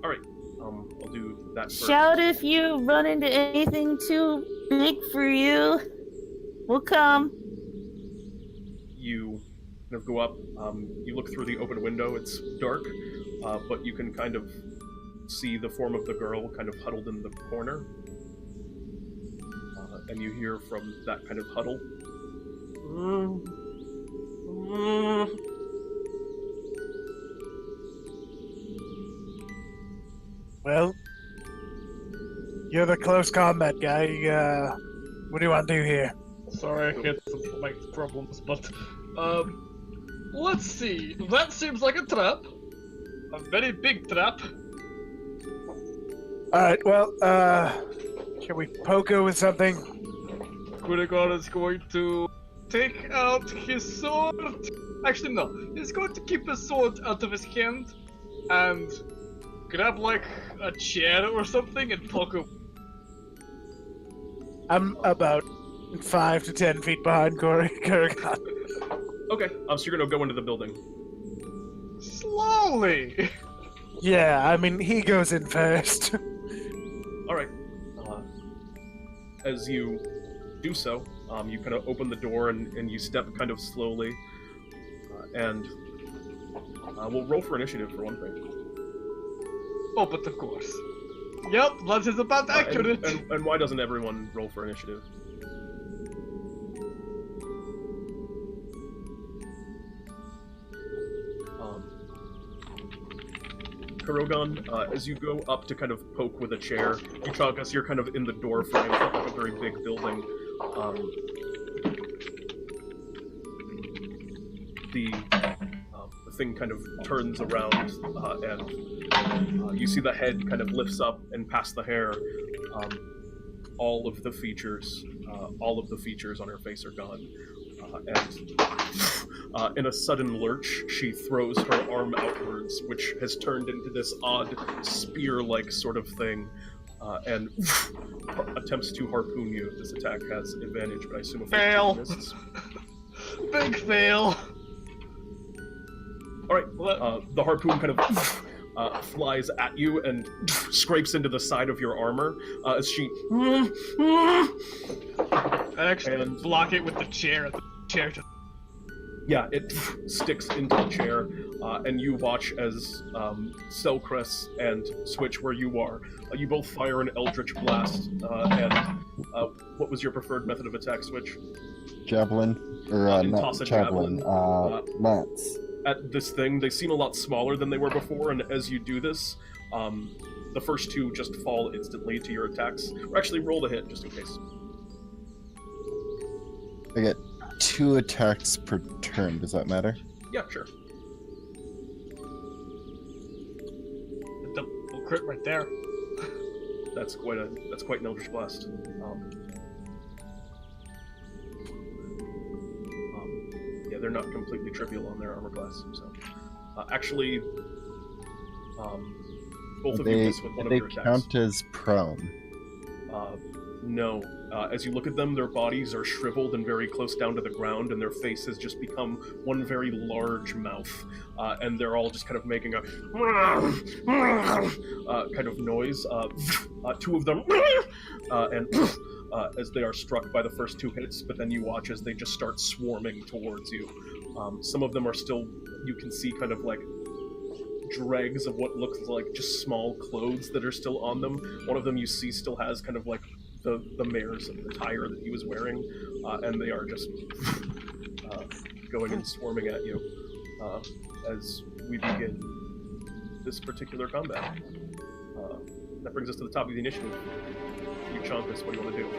Alright, I'll do that first.
Shout if you run into anything too big for you. We'll come.
You kind of go up, you look through the open window, it's dark, but you can kind of see the form of the girl kind of huddled in the corner. And you hear from that kind of huddle.
Well, you're the close combat guy. What do you want to do here?
Sorry, I had some mic problems, but let's see. That seems like a trap. a very big trap.
Alright, well, can we poke her with something?
Kurogan is going to take out his sword. Actually, no. He's going to keep his sword out of his hand and grab, like, a chair or something and poke her.
I'm about 5 to 10 feet behind Kurogan.
Okay, so you're gonna go into the building.
Slowly!
Yeah, I mean, he goes in first.
Alright. As you do so, you kind of open the door and you step kind of slowly. And we'll roll for initiative for one thing.
Oh, but of course. Yep, that is about accurate.
And why doesn't everyone roll for initiative? Kurogan, as you go up to kind of poke with a chair, Euchaunkas, you're kind of in the door frame of a very big building. The thing kind of turns around, and you see the head kind of lifts up, and past the hair, all of the features on her face are gone. And in a sudden lurch, she throws her arm outwards, which has turned into this odd spear-like sort of thing, and attempts to harpoon you. This attack has advantage, but I assume if
fail.
Misses.
Big fail.
Alright, the harpoon kind of flies at you and scrapes into the side of your armor as she...
I actually block it with the chair.
Yeah, it sticks into the chair, and you watch as Selcress and Switch, where you are, you both fire an Eldritch Blast, and what was your preferred method of attack, Switch?
Javelin, or not
toss a
javelin, lance.
At this thing, they seem a lot smaller than they were before, and as you do this, the first two just fall instantly to your attacks. Or actually, roll the hit, just in case.
I get 2 attacks per turn. Does that matter?
Yeah, sure.
The double crit right there.
That's quite an Eldritch Blast. Yeah, they're not completely trivial on their armor class. So, actually, both of you miss with one of your attacks.
They count as prone.
No. As you look at them, their bodies are shriveled and very close down to the ground, and their faces just become one very large mouth, and they're all just kind of making a kind of noise. 2 of them, and as they are struck by the first 2 hits, but then you watch as they just start swarming towards you. Some of them are still, you can see kind of like dregs of what looks like just small clothes that are still on them. One of them you see still has kind of like the mare's attire that he was wearing, and they are just going and swarming at you as we begin this particular combat. That brings us to the top of the initiative. Euchaunkas, what do you want to do?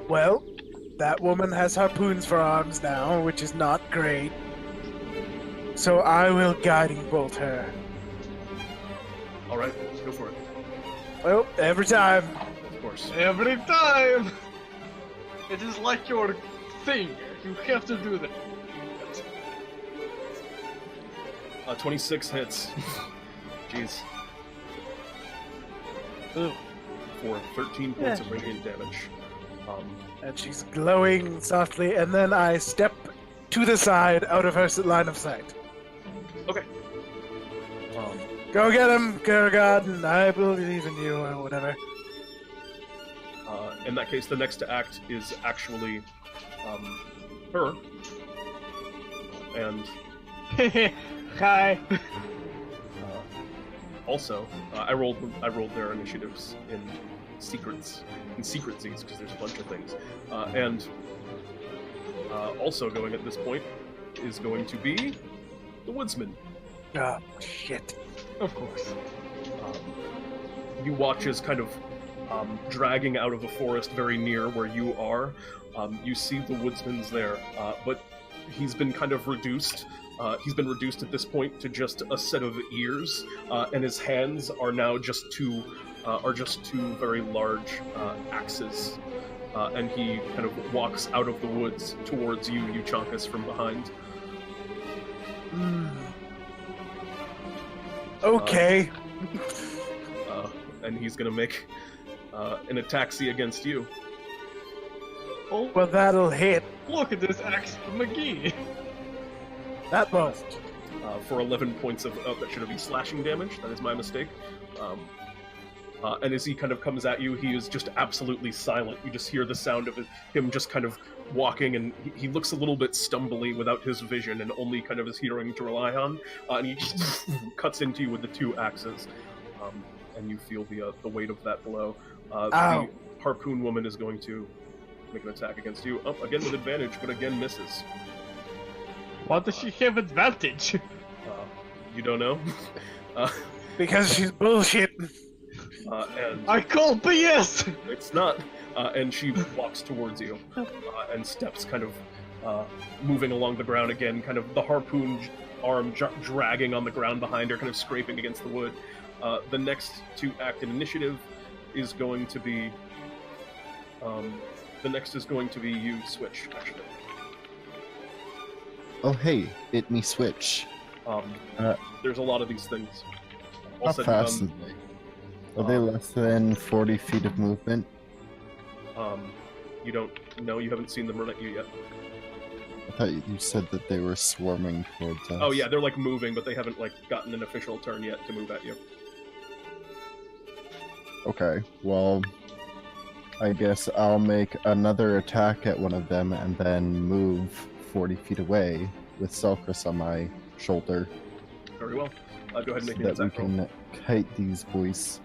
Well, that woman has harpoons for arms now, which is not great. So I will guiding bolt her.
Alright, go for it.
Well, every time.
Of course.
Every time! It is like your thing. You have to do that.
26 hits. Jeez.
Ooh.
For 13 points of radiant damage.
And she's glowing softly, and then I step to the side out of her line of sight.
Okay.
Go get him, Kurogan. I believe in you, or whatever.
In that case, the next to act is actually her. And
Hi.
also, I rolled their initiatives in secretsies, because there's a bunch of things. And also going at this point is going to be the woodsman.
Oh, shit.
Of course.
You watch as kind of dragging out of the forest very near where you are. You see the woodsman's there, but he's been kind of reduced. He's been reduced at this point to just a set of ears, and his hands are now just two very large axes. And he kind of walks out of the woods towards you, Euchaunkas, from behind.
Okay.
And he's gonna make an ataxi against you.
Oh,
Well, that'll hit.
look at this axe from McGee.
That won't.
For 11 points of that should be slashing damage. That is my mistake. And as he kind of comes at you, he is just absolutely silent. You just hear the sound of him just kind of walking, and he looks a little bit stumbly without his vision and only kind of his hearing to rely on. And he just cuts into you with the two axes, and you feel the weight of that blow. The harpoon woman is going to make an attack against you. Up again with advantage, but again misses.
Why does she have advantage?
You don't know.
Because she's bullshit.
And
I call BS!
it's not. And she walks towards you and steps kind of moving along the ground again, kind of the harpoon arm dragging on the ground behind her, kind of scraping against the wood. The next to act in initiative is going to be... the next is going to be you, Switch, actually.
Oh, hey, it me switch.
There's a lot of these things.
How fast are they? Are they less than 40 feet of movement?
You don't know. You haven't seen them run at you yet.
I thought you said that they were swarming towards us.
Oh yeah, they're like moving, but they haven't like gotten an official turn yet to move at you.
Okay, well, I guess I'll make another attack at one of them and then move 40 feet away with Selcress on my shoulder.
Very well. Go ahead and make
so
an
that we
attack roll.
can kite these boys.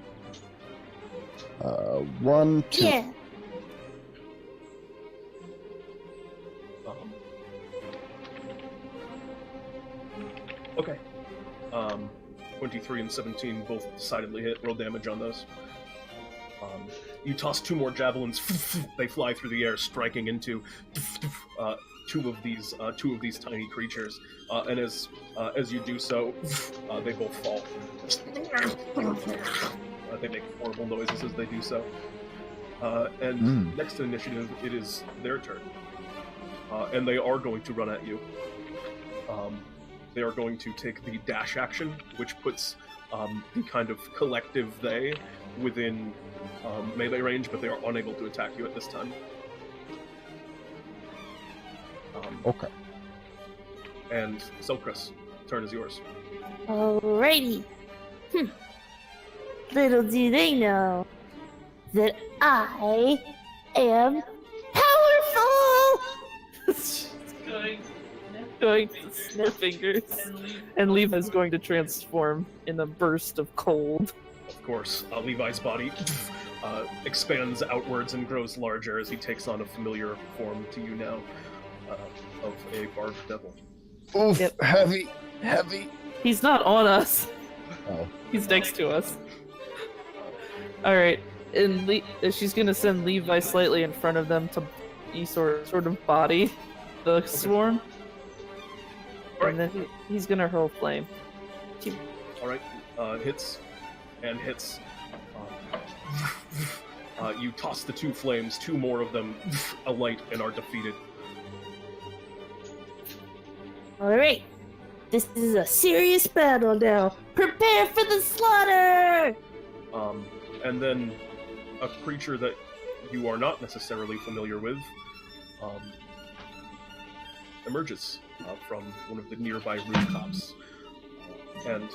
1, 2.
Yeah.
Okay. 23 and 17 both decidedly hit. Roll damage on those. You toss two more javelins. They fly through the air, striking into two of these tiny creatures. And as you do so, they both fall. They make horrible noises as they do so. And next to initiative, it is their turn. And they are going to run at you. They are going to take the dash action, which puts the kind of collective they within melee range, but they are unable to attack you at this time.
Okay.
And Selcress, turn is yours.
Alrighty. Little do they know that I am powerful!
Going to snap fingers. And Levi's going to transform in a burst of cold.
Of course, Levi's body expands outwards and grows larger as he takes on a familiar form to you now of a barbed devil.
Oof,
Yep.
heavy.
He's not on us.
Oh.
He's next to us. Alright, and she's gonna send Levi slightly in front of them to be sort of body the swarm.
Alright.
And then he's gonna hurl flame.
Alright, hits and hits. You toss the two flames, two more of them alight and are defeated.
Alright. This is a serious battle now. Prepare for the slaughter!
And then a creature that you are not necessarily familiar with emerges from one of the nearby rooftops. And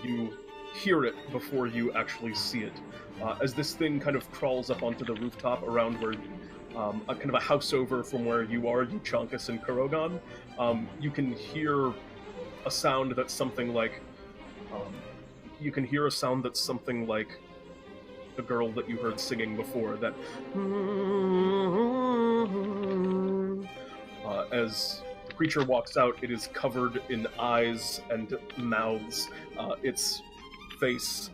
you hear it before you actually see it. As this thing kind of crawls up onto the rooftop around where a kind of a house over from where you are, Euchaunkas and Kurogan, you can hear a sound that's something like the girl that you heard singing before, that as the creature walks out, it is covered in eyes and mouths. Its face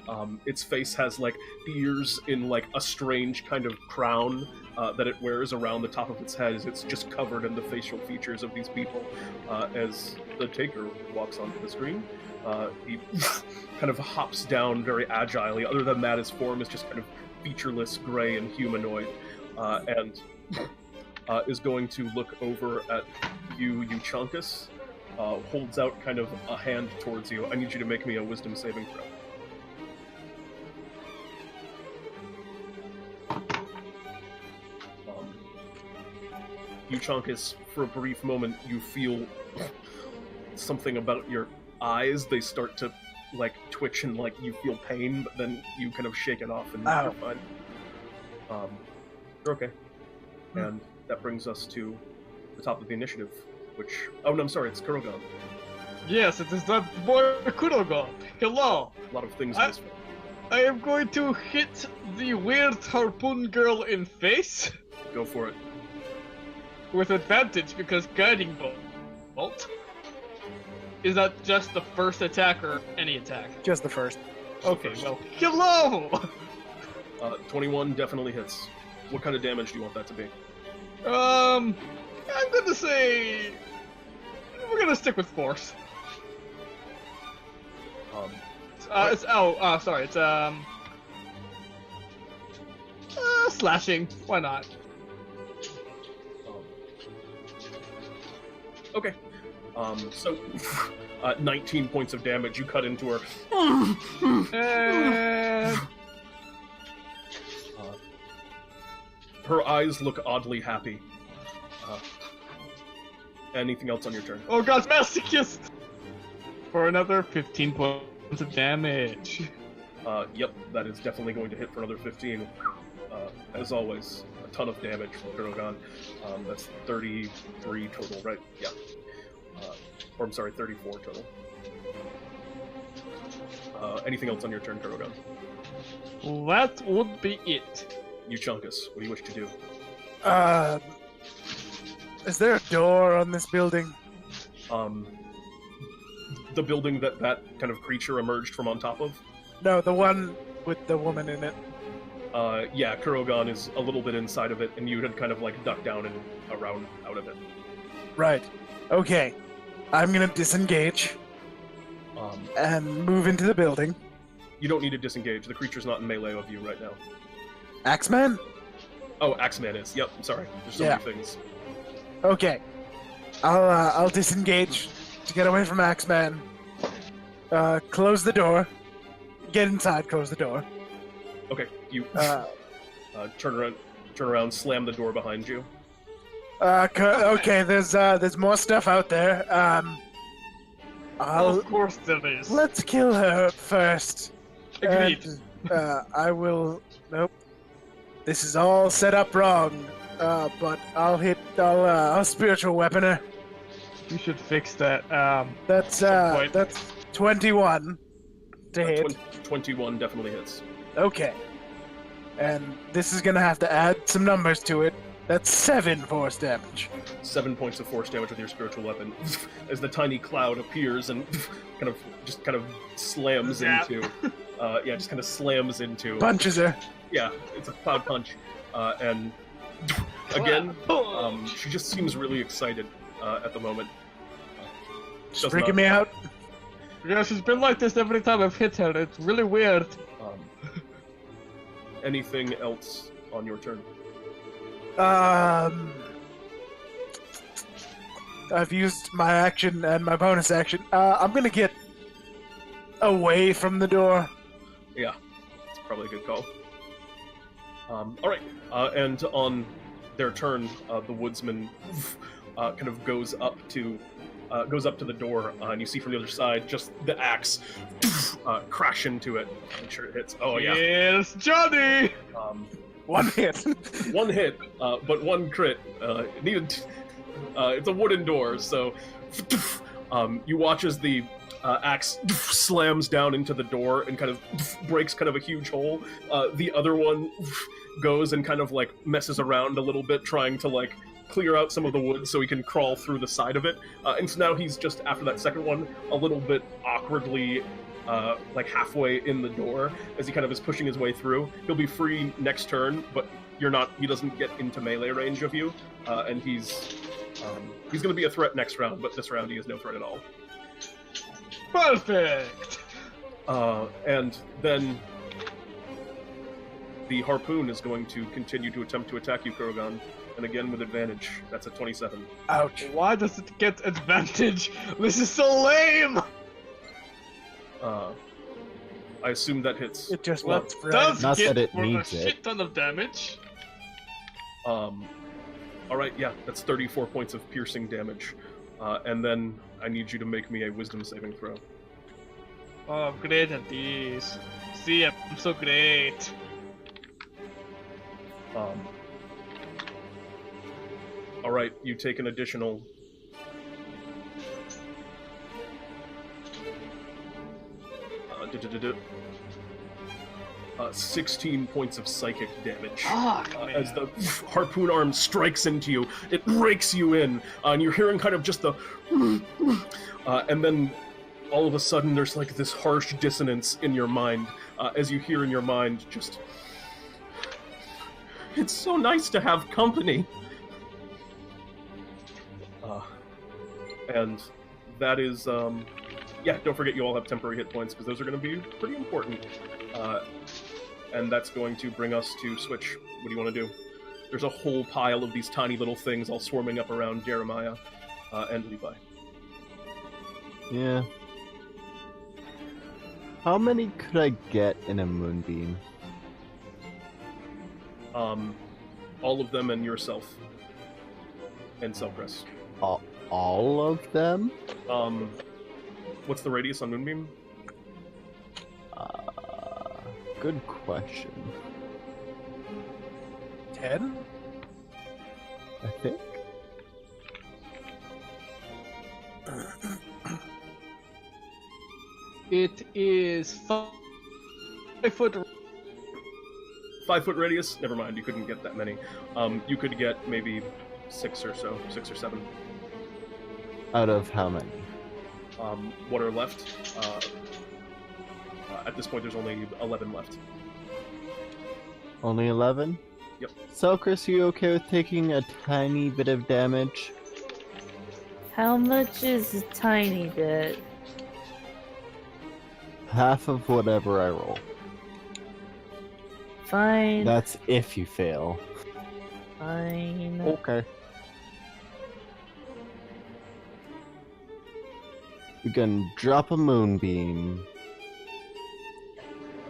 has like ears in like a strange kind of crown that it wears around the top of its head, as it's just covered in the facial features of these people. As the taker walks onto the screen, he kind of hops down very agilely. Other than that, his form is just kind of featureless, gray, and humanoid, and is going to look over at you, Euchaunkas, holds out kind of a hand towards you. I need you to make me a wisdom saving throw. Euchaunkas, for a brief moment, you feel something about your eyes. They start to, like, twitch and, like, you feel pain, but then you kind of shake it off and you're fine. You're okay. And that brings us to the top of the initiative, which... Oh, no, I'm sorry, it's Kurogan.
Yes, it is that boy Kurogan. Hello.
A lot of things in this film.
I am going to hit the weird harpoon girl in face.
Go for it.
With advantage, because guiding bolt. Is that just the first attack or any attack?
Just the first.
Okay, well, hello!
21 definitely hits. What kind of damage do you want that to be?
I'm gonna say... We're gonna stick with force. It's slashing. Why not?
Okay. So, 19 points of damage. You cut into her. Her eyes look oddly happy. Anything else on your turn?
Oh god, masochist! For another 15 points of damage.
Yep, that is definitely going to hit for another 15. As always, a ton of damage from Kurogan. That's 33 total, right? Yeah. Or I'm sorry, 34 total. Anything else on your turn, Kurogan?
That would be it.
Euchaunkas, what do you wish to do?
Is there a door on this building?
The building that kind of creature emerged from on top of?
No, the one with the woman in it.
Yeah, Kurogan is a little bit inside of it, and you had kind of like ducked down and around out of it.
Right. Okay. I'm gonna disengage and move into the building.
You don't need to disengage. The creature's not in melee of you right now.
Axeman?
Oh, Axeman is. Yep, I'm sorry. There's so many things.
Okay. I'll disengage to get away from Axeman. Close the door. Get inside, close the door.
Okay, you turn around, slam the door behind you.
Okay, there's more stuff out there.
Of course there is.
Let's kill her first.
Agreed.
And, I will... Nope. This is all set up wrong. But I'll spiritual weapon her.
You should fix that.
That's 21 to hit.
21 definitely hits.
Okay. And this is gonna have to add some numbers to it. That's 7 force damage.
7 points of force damage with your spiritual weapon. As the tiny cloud appears and kind of slams into. Just kind of slams into.
Punches her.
Yeah, it's a cloud punch. And again, she just seems really excited at the moment.
She's freaking me out.
Yeah, she's been like this every time I've hit her. It's really weird.
Anything else on your turn?
I've used my action and my bonus action. I'm gonna get away from the door.
Yeah, it's probably a good call. Alright, and on their turn, the woodsman kind of goes up to the door, and you see from the other side just the axe crash into it. Make sure it hits. Oh yeah.
Yes, Johnny.
One hit.
One hit, but one crit. It's a wooden door, so you watch as the axe slams down into the door and kind of breaks kind of a huge hole. The other one goes and kind of like messes around a little bit, trying to like clear out some of the wood so he can crawl through the side of it. And so now he's just, after that second one, a little bit awkwardly like halfway in the door as he kind of is pushing his way through. He'll be free next turn, but you're not. He doesn't get into melee range of you, and he's going to be a threat next round. But this round, he is no threat at all.
Perfect.
And then the harpoon is going to continue to attempt to attack you, Kurogan, and again with advantage. That's a 27.
Ouch.
Why does it get advantage? This is so lame.
I assume that hits.
It just
Well,
lets
it
Fred.
does
Not
get
that it
for a
needs it.
shit ton of damage.
All right, yeah, that's 34 points of piercing damage. And then I need you to make me a wisdom saving throw.
Oh, I'm great at these. See, I'm so great.
All right, you take an additional 16 points of psychic damage.
Fuck,
As the harpoon arm strikes into you, it rakes you in, and you're hearing kind of just the and then all of a sudden there's like this harsh dissonance in your mind, as you hear in your mind just, it's so nice to have company. And that is, yeah, don't forget you all have temporary hit points, because those are going to be pretty important. And that's going to bring us to switch. What do you want to do? There's a whole pile of these tiny little things all swarming up around Jeremiah and Levi.
Yeah. How many could I get in a moonbeam?
All of them and yourself. And Selcress.
All of them?
What's the radius on Moonbeam?
Good question.
10?
I think.
It is 5 foot.
5 foot radius? Never mind, you couldn't get that many. You could get maybe 6 or so, 6 or 7.
Out of how many?
What are left? At this point, there's only 11 left.
Only 11?
Yep.
Selcress, are you okay with taking a tiny bit of damage?
How much is a tiny bit?
Half of whatever I roll.
Fine.
That's if you fail.
Fine.
Okay. We can drop a moonbeam.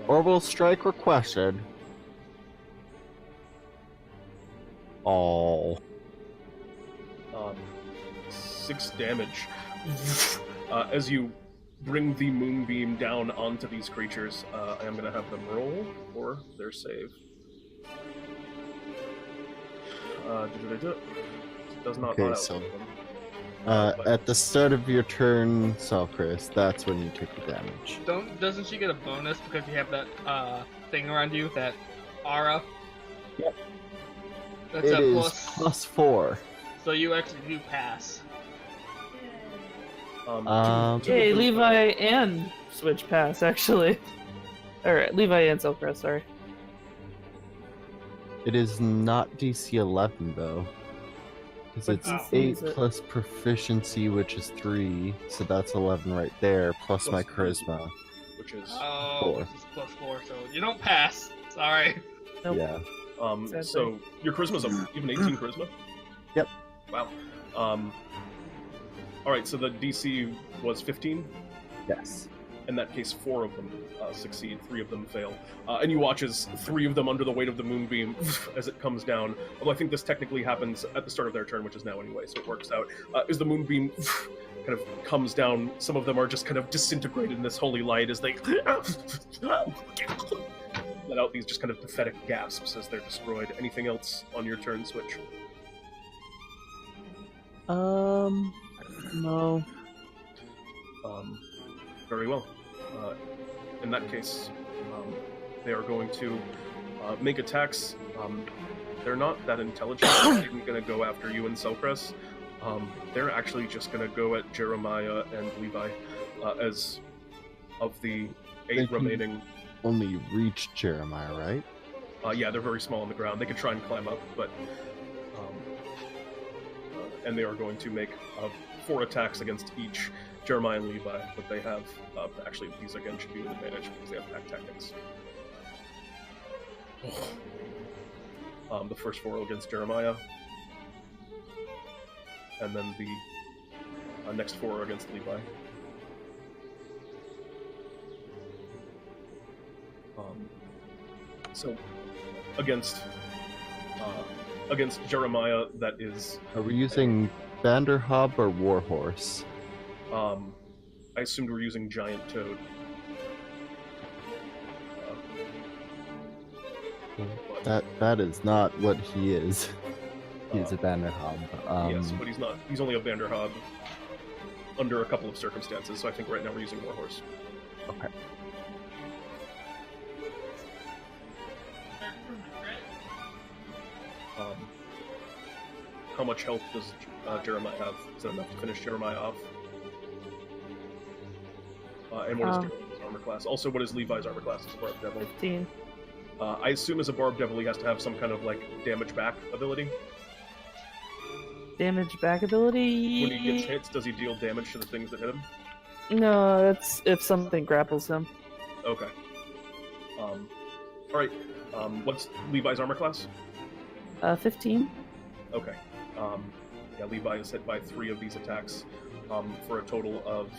Orbital strike requested. All.
6 damage. As you bring the moonbeam down onto these creatures, I am going to have them roll for their save. Does not
Okay,
out
so-
them.
At the start of your turn, Selcress, that's when you take the damage.
Doesn't she get a bonus because you have that thing around you, that aura?
Yep.
That's
It
a
is
plus.
+4.
So you actually do pass.
Hey, Levi and Switch Pass, actually. Or Levi and Selcress, sorry.
It is not DC 11 though. Because it's
Oh.
8
is it?
plus proficiency, which is 3, so that's 11 right there, plus my
Plus
charisma.
which is
Oh,
4.
this is +4, so you don't pass. Sorry.
Nope.
Yeah.
Sadly.
so your charisma's even 18 charisma?
Yep.
Wow. Alright, so the DC was 15?
Yes.
In that case, 4 of them succeed, 3 of them fail. And you watch as 3 of them, under the weight of the moonbeam, as it comes down, although I think this technically happens at the start of their turn, which is now anyway, so it works out. As the moonbeam kind of comes down, some of them are just kind of disintegrated in this holy light as they let out these just kind of pathetic gasps as they're destroyed. Anything else on your turn, Switch?
No.
Very well. In that case, they are going to make attacks. They're not that intelligent. They're even going to go after you and Selcress. They're actually just going to go at Jeremiah and Levi as of the 8
Thank you.
remaining.
Only reach Jeremiah, right?
Yeah, they're very small on the ground. They could try and climb up, but and they are going to make 4 attacks against each Jeremiah and Levi, but they have actually these again should be an advantage because they have pack tactics. The first 4 against Jeremiah, and then the next 4 against Levi. So against Jeremiah, that is.
Are we using Vanderhob or Warhorse?
I assumed we're using Giant Toad.
That is not what he is. He's a Vanderhob.
Yes, but he's not. He's only a Vanderhob under a couple of circumstances. So I think right now we're using Warhorse.
Okay.
How much health does Jeremiah have? Is that enough to finish Jeremiah off? And what is Jeremiah's armor class? Also, what is Levi's armor class as a Barb Devil?
15.
I assume as a Barb Devil he has to have some kind of like damage back ability.
Damage back ability?
When he gets hits, does he deal damage to the things that hit him?
No, that's if something grapples him.
Okay. Alright. What's Levi's armor class?
15.
Okay. Yeah, Levi is hit by 3 of these attacks for a total of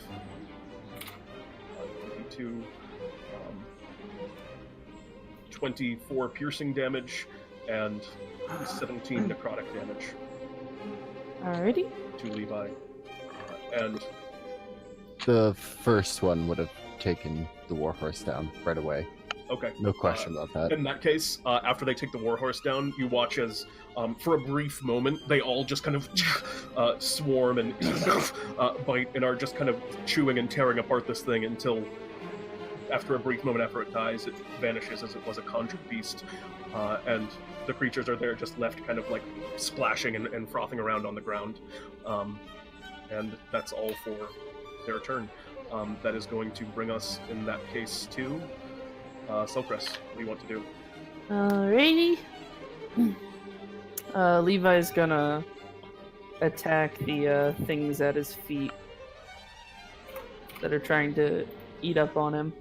22, 24 piercing damage and 17 necrotic damage.
Alrighty.
To Levi. And
the first one would have taken the Warhorse down right away.
okay.
No question about that.
In that case, after they take the Warhorse down, you watch as, for a brief moment, they all just kind of swarm and bite and are just kind of chewing and tearing apart this thing until, after a brief moment after it dies, it vanishes as it was a conjured beast. And the creatures are there just left kind of like splashing and frothing around on the ground. And that's all for their turn. That is going to bring us, in that case, to Selcress. What do you want to do?
Alrighty. Levi's gonna attack the things at his feet that are trying to eat up on him.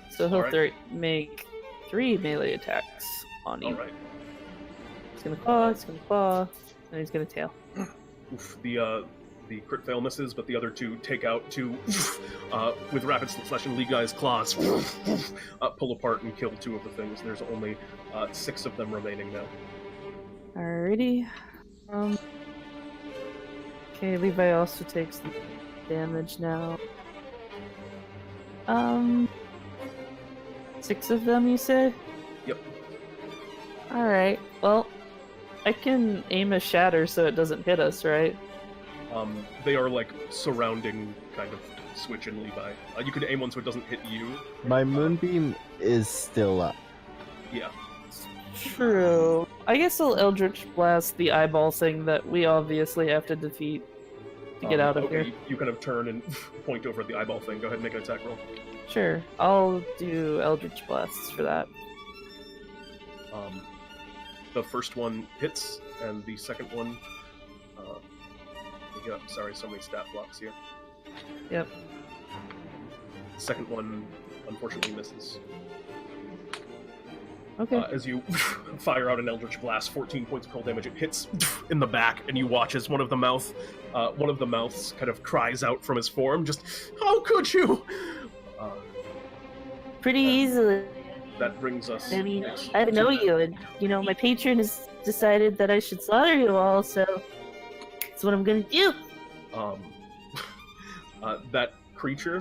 So he'll make 3 melee attacks on you.
Alright.
He's gonna claw, and he's gonna tail.
Oof, the crit fail misses, but the other 2 take out 2 with rapid slash and Levi's claws pull apart and kill 2 of the things. There's only 6 of them remaining now.
Alrighty. Okay, Levi also takes the damage now. 6 of them, you say?
Yep.
Alright, well, I can aim a shatter so it doesn't hit us, right?
They are like surrounding kind of Switch and Levi. You could aim one so it doesn't hit you.
My moonbeam is still up.
Yeah.
True. I guess I'll Eldritch Blast the eyeball thing that we obviously have to defeat to get out of
okay,
here.
You kind of turn and point over at the eyeball thing. Go ahead and make an attack roll.
Sure. I'll do Eldritch Blasts for that.
The first one hits, and the second one... sorry, so many stat blocks here.
Yep.
Second one, unfortunately, misses.
Okay.
As you fire out an Eldritch Blast, 14 points of cold damage, it hits in the back, and you watch as one of the mouths kind of cries out from his form, just, "How could you?"
Pretty easily.
That brings us...
I mean, I know you, and, my patron has decided that I should slaughter you all, so that's what I'm gonna do.
That creature,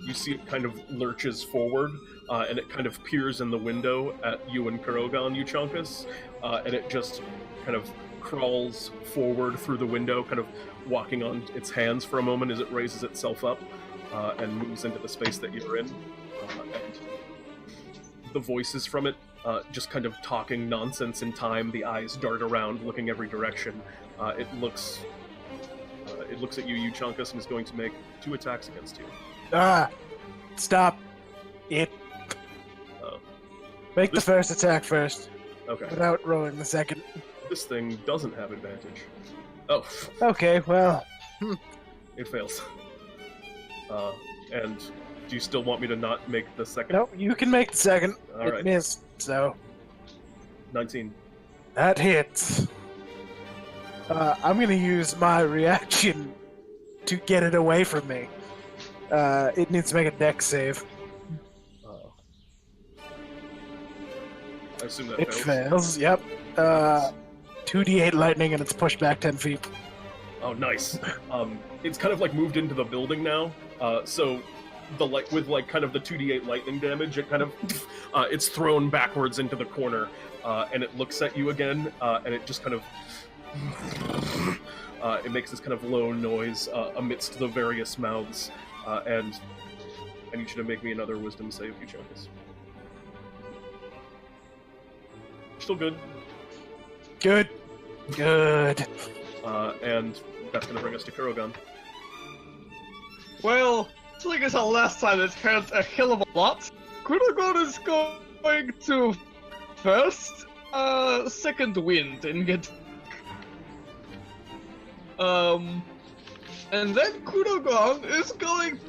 you see it kind of lurches forward, and it kind of peers in the window at you and Kurogan, Euchaunkas, and it just kind of crawls forward through the window, kind of walking on its hands for a moment as it raises itself up and moves into the space that you're in. And the voices from it just kind of talking nonsense in time. The eyes dart around, looking every direction. It looks at you, Euchaunkas, and is going to make 2 attacks against you.
Stop it. Make the first attack first,
Okay.
without rolling the second.
This thing doesn't have advantage. Oh,
Okay, well,
it fails. And do you still want me to not make the second?
no, you can make the second.
All
It
right.
missed, so
19.
that hits. I'm gonna use my reaction to get it away from me. It needs to make a dex save.
I assume that
It
fails.
fails, yep. 2d8 lightning and it's pushed back 10 feet.
Oh, nice. It's kind of like moved into the building now. So the with like kind of the 2d8 lightning damage, it kind of it's thrown backwards into the corner, and it looks at you again, and it just kind of it makes this kind of low noise amidst the various mouths, and I need you to make me another wisdom save, Euchaunkas. Still good.
Good. Good.
And that's going to bring us to Kurogan.
Well, seeing as how last time it hurt a hell of a lot, Kurogan is going to first, second wind and get... And then Kurogan is going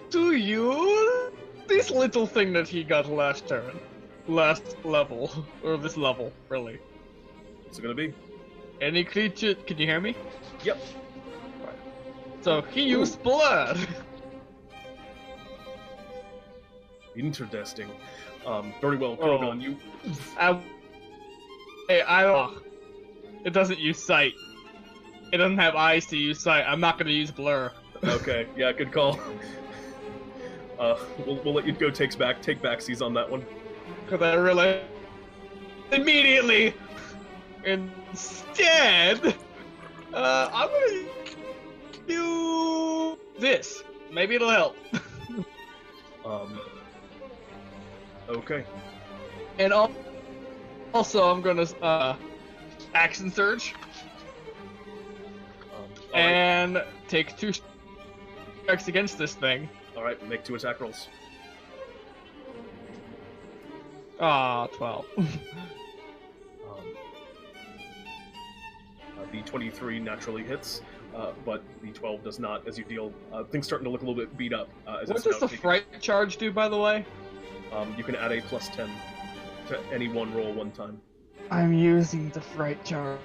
to use this little thing that he got last turn. Last level. Or this level, really.
What's it going to be?
Any creature... Can you hear me?
Yep.
So, he used blood!
Interesting. Very well, Kurogan, you...
It doesn't use sight. It doesn't have eyes to use sight. I'm not gonna use blur.
Okay, yeah, good call. We'll let you go take backsies on that one.
Because I realized immediately. Instead, I'm gonna do this. Maybe it'll help.
Okay.
And also, I'm gonna action surge
Alright.
and take 2 strikes against this thing.
Alright, make 2 attack rolls.
Ah, 12.
The 23 naturally hits, but the 12 does not as you deal. Things starting to look a little bit beat up. As
What
it's
does
now
the
taking-
fright charge do, by the way?
You can add a +10 to any one roll one time.
I'm using the fright charge.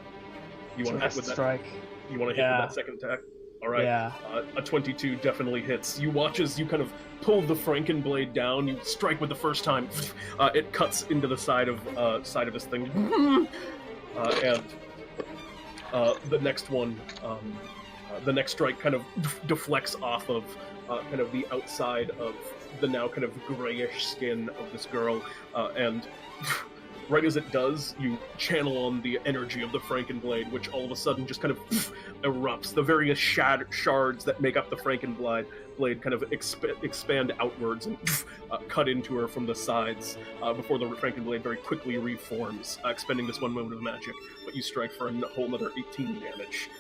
You want to hit with that?
strike.
You want to hit with that second attack? All right.
Yeah.
A 22 definitely hits. You watch as you kind of pull the Frankenblade down. You strike with the first time. It cuts into the side of this thing, and the next one, the next strike kind of deflects off of kind of the outside of the now kind of grayish skin of this girl, and right as it does, you channel on the energy of the Frankenblade, which all of a sudden just kind of erupts. The various shards that make up the Frankenblade kind of expand outwards and cut into her from the sides before the Frankenblade very quickly reforms, expending this one moment of magic. But you strike for a whole another 18 damage.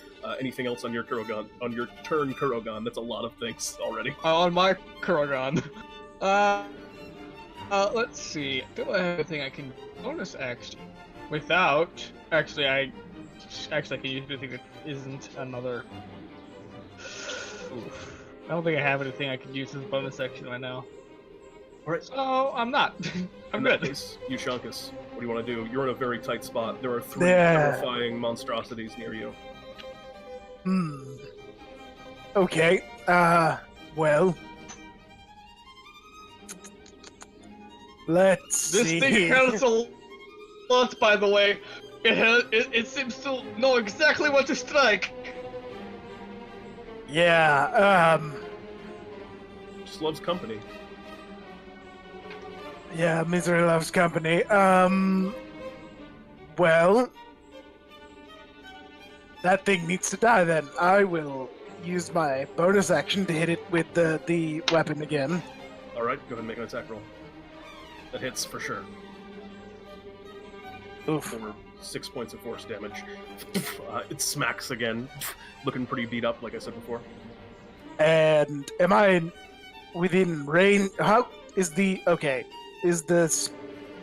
Anything else on your Kurogan? On your turn, Kurogan? That's a lot of things already.
On my Kurogan. Let's see. Do I have anything I can bonus action without? Actually, I can use anything that isn't another. Oof. I don't think I have anything I can use as a bonus action right now.
Alright.
So I'm not. I'm
In that
good.
case, Euchaunkas, what do you want to do? You're in a very tight spot. There are 3
Yeah.
terrifying monstrosities near you.
Okay, well... Let's
This
see.
thing hurts a lot, by the way. It seems to know exactly what to strike.
Yeah,
Just loves company.
yeah, misery loves company. Well... That thing needs to die then. I will use my bonus action to hit it with the weapon again.
Alright, go ahead and make an attack roll. That hits for sure.
Oof.
Over 6 points of force damage. It smacks again, looking pretty beat up, like I said before.
And am I within range? How is the... Okay. Is the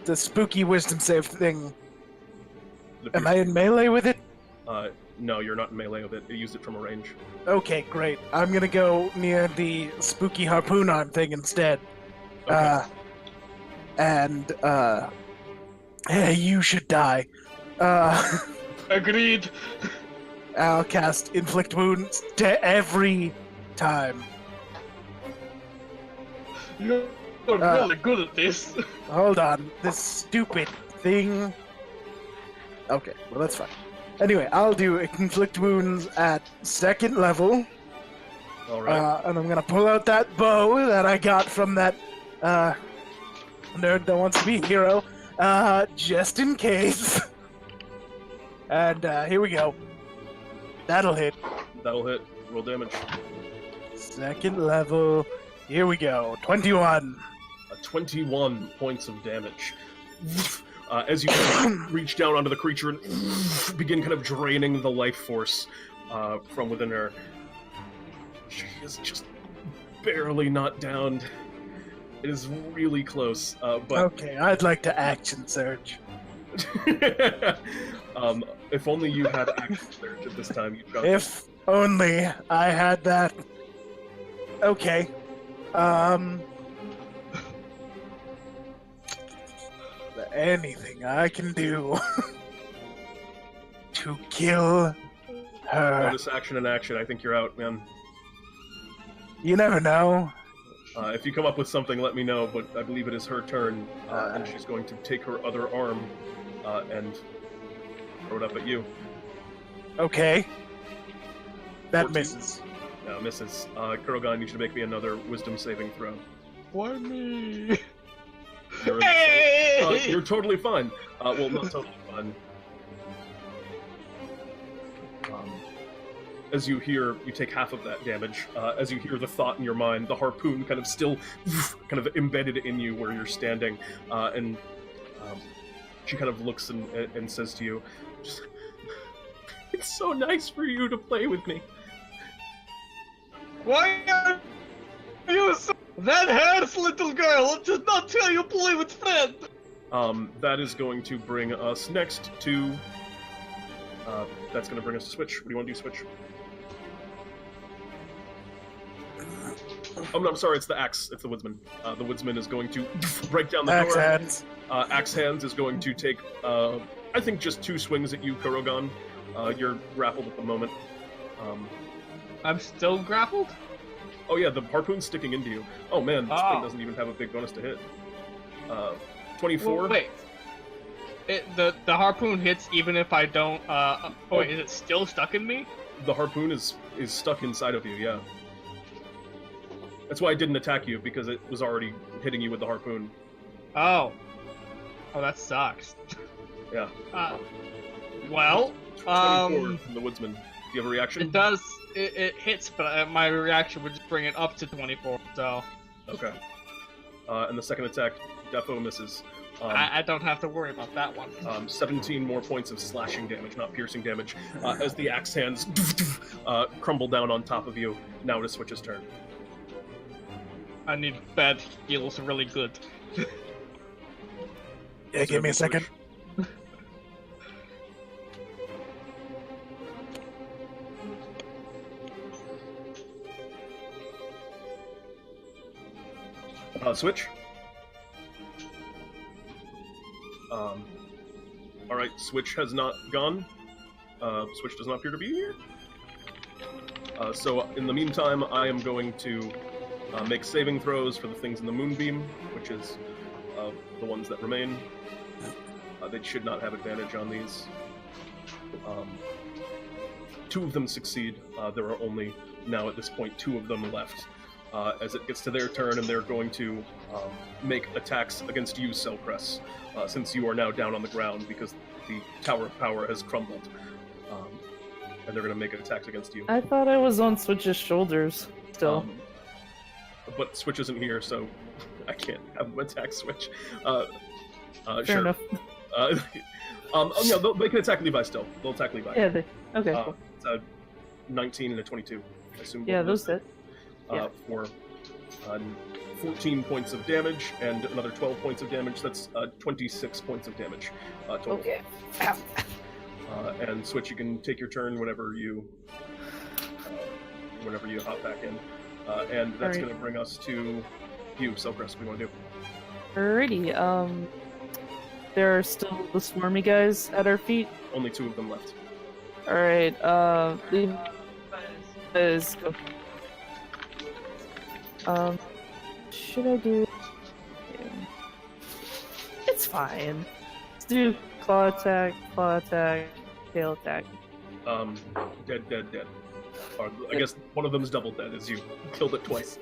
the spooky wisdom save thing. Am I in melee with it?
No, you're not in melee with it. It used it from a range.
Okay, great. I'm gonna go near the spooky harpoon arm thing instead.
Okay.
Hey, you should die.
Agreed.
I'll cast inflict wounds to every time.
You're really good at this.
Hold on, this stupid thing. Okay, well that's fine. Anyway, I'll do inflict wounds at 2nd level.
All right.
And I'm gonna pull out that bow that I got from that nerd that wants to be a hero, just in case. And here we go. That'll hit.
That'll hit. Roll damage.
2nd level. Here we go. 21.
21 points of damage. As you reach down onto the creature and begin kind of draining the life force from within her. She is just barely not downed. It is really close, but...
Okay, I'd like to action surge.
If only you had action surge at this time. You'd got
If only I had that. Okay. Anything I can do to kill her.
bonus action and action. I think you're out, man.
You never know.
If you come up with something, let me know, but I believe it is her turn, and she's going to take her other arm and throw it up at you.
Okay. That
14.
misses.
No, misses. Kurogan, you need to make me another wisdom saving throw.
Why me?
You're totally fine. Well, not totally fine. As you take half of that damage. As you hear the thought in your mind, the harpoon kind of still kind of embedded in you where you're standing. And she kind of looks and says to you, "It's so nice for you to play with me."
Why are you so... That hurts, little girl! It does not tell you play with friend!
That is going to bring us next to... that's going to bring us to Switch. What do you want to do, Switch? Oh, no, I'm sorry, it's the axe. It's the woodsman. The woodsman is going to break down the
Axe
door.
hands.
Axe Hands is going to take, I think, just 2 swings at you, Kurogan. You're grappled at the moment.
I'm still grappled?
Oh yeah, the harpoon's sticking into you. Oh man, this thing doesn't even have a big bonus to hit. 24?
Well, wait. The harpoon hits even if I don't, wait, is it still stuck in me?
The harpoon is stuck inside of you, yeah. That's why I didn't attack you, because it was already hitting you with the harpoon.
Oh. Oh, that sucks.
Yeah.
Well,
24 from the woodsman. Do you have a reaction?
It does. It hits, but my reaction would just bring it up to 24, so...
Okay. And the second attack, defo misses.
I don't have to worry about that one.
17 more points of slashing damage, not piercing damage, as the axe hands crumble down on top of you. Now it is Switch's turn.
I need bad heals really good.
Yeah, give me a second.
Switch. Alright, Switch has not gone. Switch does not appear to be here. So in the meantime, I am going to make saving throws for the things in the Moonbeam, which is the ones that remain. They should not have advantage on these. 2 of them succeed. There are only, now at this point, 2 of them left. As it gets to their turn, and they're going to make attacks against you, Selcress, since you are now down on the ground because the Tower of Power has crumbled. And they're going to make attacks against you.
I thought I was on Switch's shoulders still.
But Switch isn't here, so I can't have them attack Switch.
Fair
sure.
enough.
No, they can attack Levi still. They'll attack Levi.
Yeah, okay, cool.
It's a 19 and a 22, I assume.
Yeah, those hit.
For 14 points of damage and another 12 points of damage. That's 26 points of damage total.
Okay.
And Switch, you can take your turn whenever you hop back in. And that's going to bring us to you, Selcress. What do you want to do?
Alrighty. There are still the swarmy guys at our feet.
Only 2 of them left.
Alright, leave guys go. Should I do... It's fine. Let's do claw attack, tail attack.
Dead. Or, I guess one of them's double dead as you killed it twice.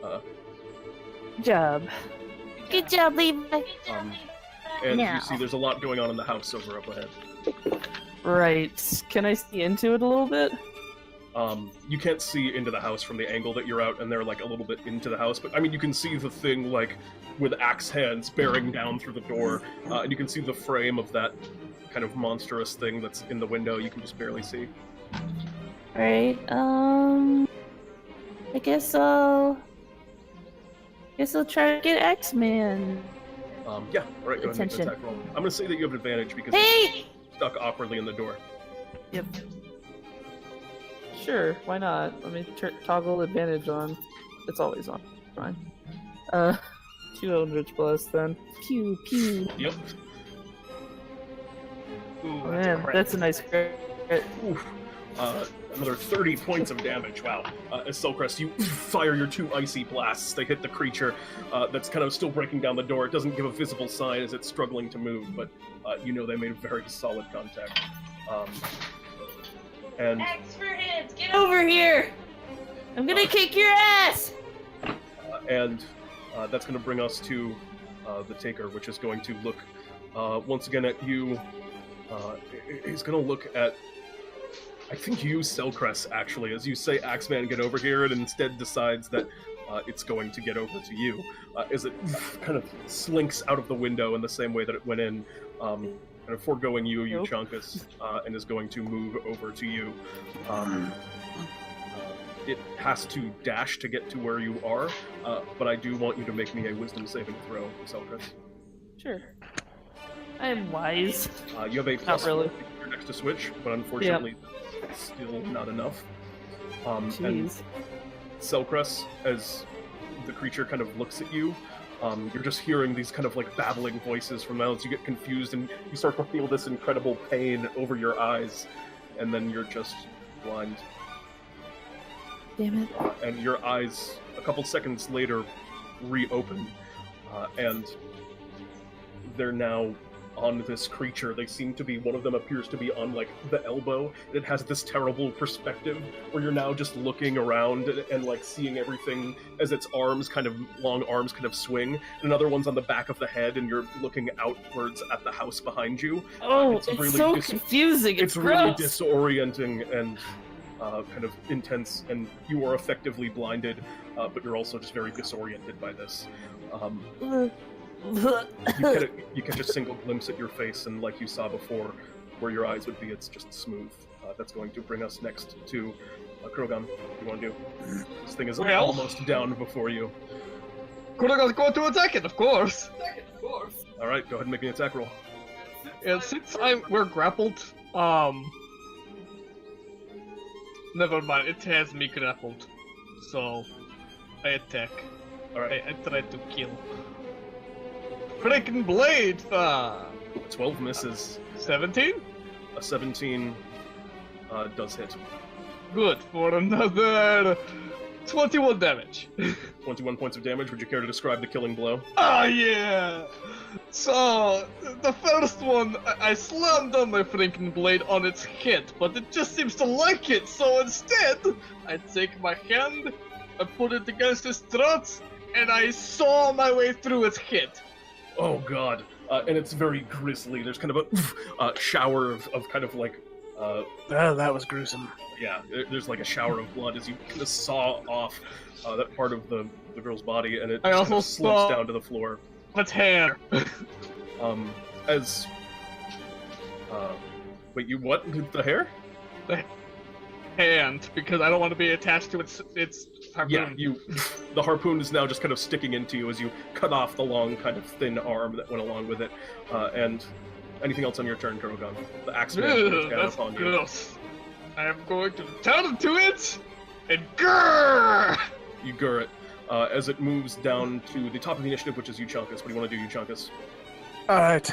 Good job.
Good job, Levi.
And
Now.
you see there's a lot going on in the house over up ahead.
Right. Can I see into it a little bit?
You can't see into the house from the angle that you're out, and they're like a little bit into the house. But I mean, you can see the thing like with axe hands bearing down through the door, and you can see the frame of that kind of monstrous thing that's in the window. You can just barely see.
Alright, I guess I'll try to get X-Man.
Yeah, alright, go ahead and make an
Attention.
attack roll. I'm gonna say that you have an advantage because
Hey!
you're stuck awkwardly in the door.
Yep. Sure, why not? Let me toggle advantage on. It's always on. Fine. 200 plus then.
Pew, pew.
Yep.
Ooh,
Oh,
that's a
man,
crit.
that's a nice crit.
Oof. Another 30 points of damage. Wow. As Selcress, you fire your 2 icy blasts. They hit the creature that's kind of still breaking down the door. It doesn't give a visible sign as it's struggling to move, but you know they made very solid contact. And
X for hands, get over here! I'm gonna kick your ass!
and that's going to bring us to the Taker, which is going to look once again at you. He's going to look at, I think you, Selcress, actually, as you say, Axeman, get over here, and instead decides that it's going to get over to you, as it kind of slinks out of the window in the same way that it went in, kind of foregoing you, Euchaunkas, and is going to move over to you. It has to dash to get to where you are, but I do want you to make me a wisdom saving throw, Selcress.
Sure. I am wise.
You have a
Not
plus
really.
4 if you're next to switch, but unfortunately, it's still not enough. And
Jeez.
Selcress, as the creature kind of looks at you, you're just hearing these kind of like babbling voices from mouths. You get confused and you start to feel this incredible pain over your eyes, and then you're just blind.
Damn it.
And your eyes, a couple seconds later, reopen, and they're now on this creature. They seem to be, one of them appears to be on like the elbow. It has this terrible perspective where you're now just looking around and like seeing everything as its arms kind of, long arms kind of swing. Another one's on the back of the head and you're looking outwards at the house behind you.
Oh,
it's
it's
really
so confusing. It's
really
gross.
disorienting and kind of intense, and you are effectively blinded, but you're also just very disoriented by this. You catch a single glimpse at your face, and like you saw before, where your eyes would be, it's just smooth. That's going to bring us next to Kurogan. What do you want to do? This thing is
Well.
almost down before you.
Kurogan's going to attack it, of course.
All right, go ahead and make an attack roll.
And since we're grappled, never mind. It has me grappled, so I attack.
All right,
I try to kill. Freaking blade!
12 misses.
17?
A 17 does hit.
Good, for another 21 damage.
21 points of damage. Would you care to describe the killing blow?
Ah, yeah! So, the first one, I slammed on my freaking blade on its head, but it just seems to like it, so instead, I take my hand, I put it against its throat, and I saw my way through its head.
Oh god. And it's very grisly. There's kind of a shower of kind of like,
Oh, that was gruesome.
yeah, there's like a shower of blood as you kind of saw off that part of the girl's body, and it
I
just
also
kind of slumps
saw-
down to the floor.
Its hair.
As wait, you what? The hair?
Hand, because I don't want to be attached to its Harpoon.
Yeah, the harpoon is now just kind of sticking into you as you cut off the long, kind of thin arm that went along with it. And anything else on your turn, Kurogan? The axeman is down
That's
upon you.
gross. I am going to turn into it and grrr!
You gur it. As it moves down to the top of the initiative, which is Euchaunkas. What do you want to do, Euchaunkas?
Alright,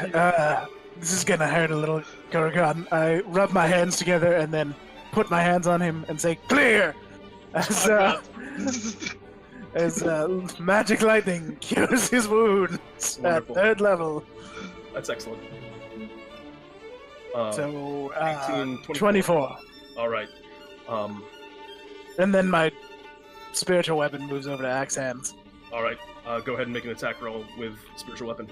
this is gonna hurt a little, Kurogan. I rub my hands together and then put my hands on him and say, clear! As magic lightning cures his wounds at
Wonderful.
3rd level.
That's excellent.
So,
18,
24.
All right.
And then my spiritual weapon moves over to axe hands.
All right. Go ahead and make an attack roll with spiritual weapon.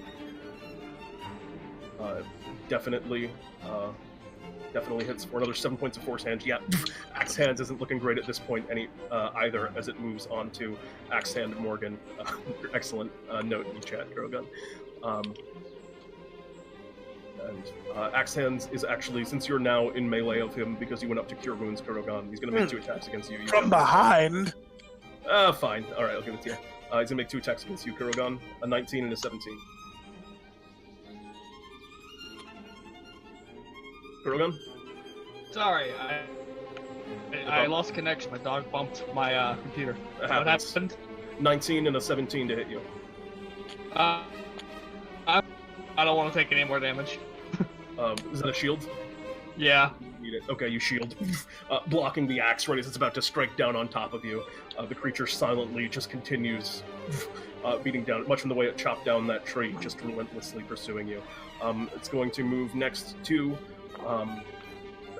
Definitely hits for another 7 points of force hand. Yeah, axe hands isn't looking great at this point either, as it moves on to axe hand Morgan. Excellent note in the chat, Kurogan. And axe hands is actually, since you're now in melee of him because you went up to cure wounds, Kurogan, he's going to make 2 attacks against you.
From behind?
Fine. All right, I'll give it to you. He's going to make 2 attacks against you, Kurogan. A 19 and a 17. Kurogan?
Sorry, I lost connection. My dog bumped my computer.
That
What
happens.
happened?
19 and a 17 to hit you.
I don't want to take any more damage.
Is that a shield?
Yeah.
Need it. Okay, you shield. Blocking the axe right as it's about to strike down on top of you. The creature silently just continues beating down, much in the way it chopped down that tree, just relentlessly pursuing you. It's going to move next to...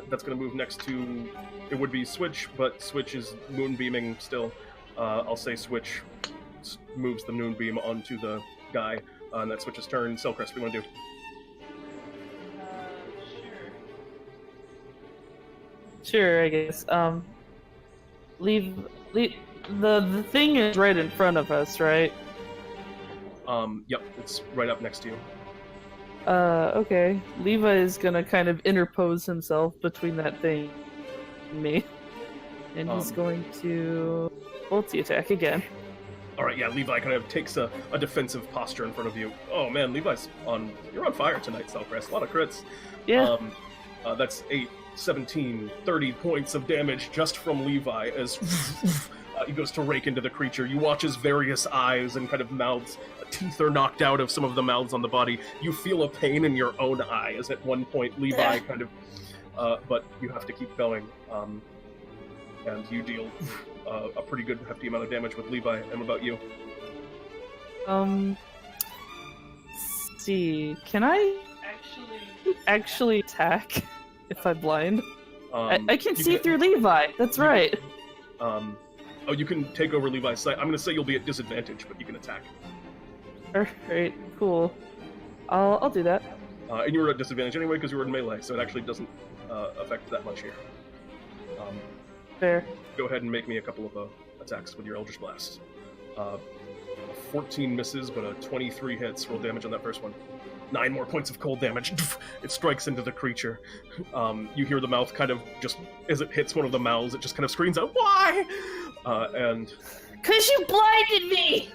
that's going to move next to... It would be Switch, but Switch is moonbeaming still. I'll say Switch moves the moonbeam onto the guy, and that Switch's turn. Selcress, what do you want to do?
Sure, I guess. Leave the thing is right in front of us, right?
Yep, it's right up next to you.
Okay. Levi is gonna kind of interpose himself between that thing and me. And he's going to multi attack again.
Alright, yeah, Levi kind of takes a defensive posture in front of you. Oh man, Levi's you're on fire tonight, Selcress. A lot of crits.
Yeah.
That's 8, 17, 30 points of damage just from Levi as he goes to rake into the creature. You watch his various eyes and kind of mouths, teeth are knocked out of some of the mouths on the body. You feel a pain in your own eye as at one point Levi kind of, but you have to keep going. And you deal a pretty good hefty amount of damage with Levi. And what about you?
Let's see. Can I actually attack if I'm blind? I can see through Levi. That's right.
Oh, you can take over Levi's sight. I'm going to say you'll be at disadvantage, but you can attack.
Alright, cool. I'll do that.
And you were at disadvantage anyway because you were in melee, so it actually doesn't affect that much here.
Fair.
Go ahead and make me a couple of attacks with your Eldritch Blast. 14 misses, but a 23 hits. Roll damage on that first one. 9 more points of cold damage. It strikes into the creature. You hear the mouth kind of just, as it hits one of the mouths, it just kind of screams out, "Why?" And...
'Cause you blinded me!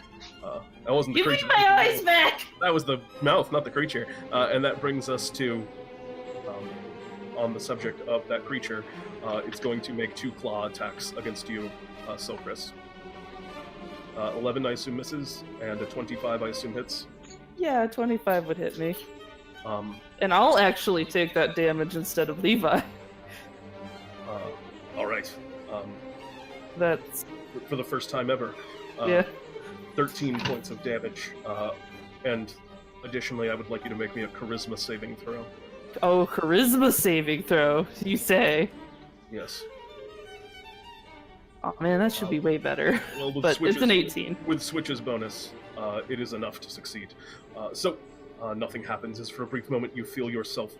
That wasn't the
Give me
creature.
my eyes back!
That was the mouth, not the creature. And that brings us to, on the subject of that creature, it's going to make 2 claw attacks against you, Selcress. 11, I assume, misses, and a 25, I assume, hits.
Yeah, 25 would hit me.
Um,
And I'll actually take that damage instead of Levi.
Alright.
That's...
For the first time ever.
yeah.
13 points of damage. And additionally, I would like you to make me a charisma saving throw.
Oh, charisma saving throw, you say?
Yes.
Oh man, that should be way better.
Well, with
But it's an 18.
With Switch's bonus, it is enough to succeed. So, nothing happens as for a brief moment you feel yourself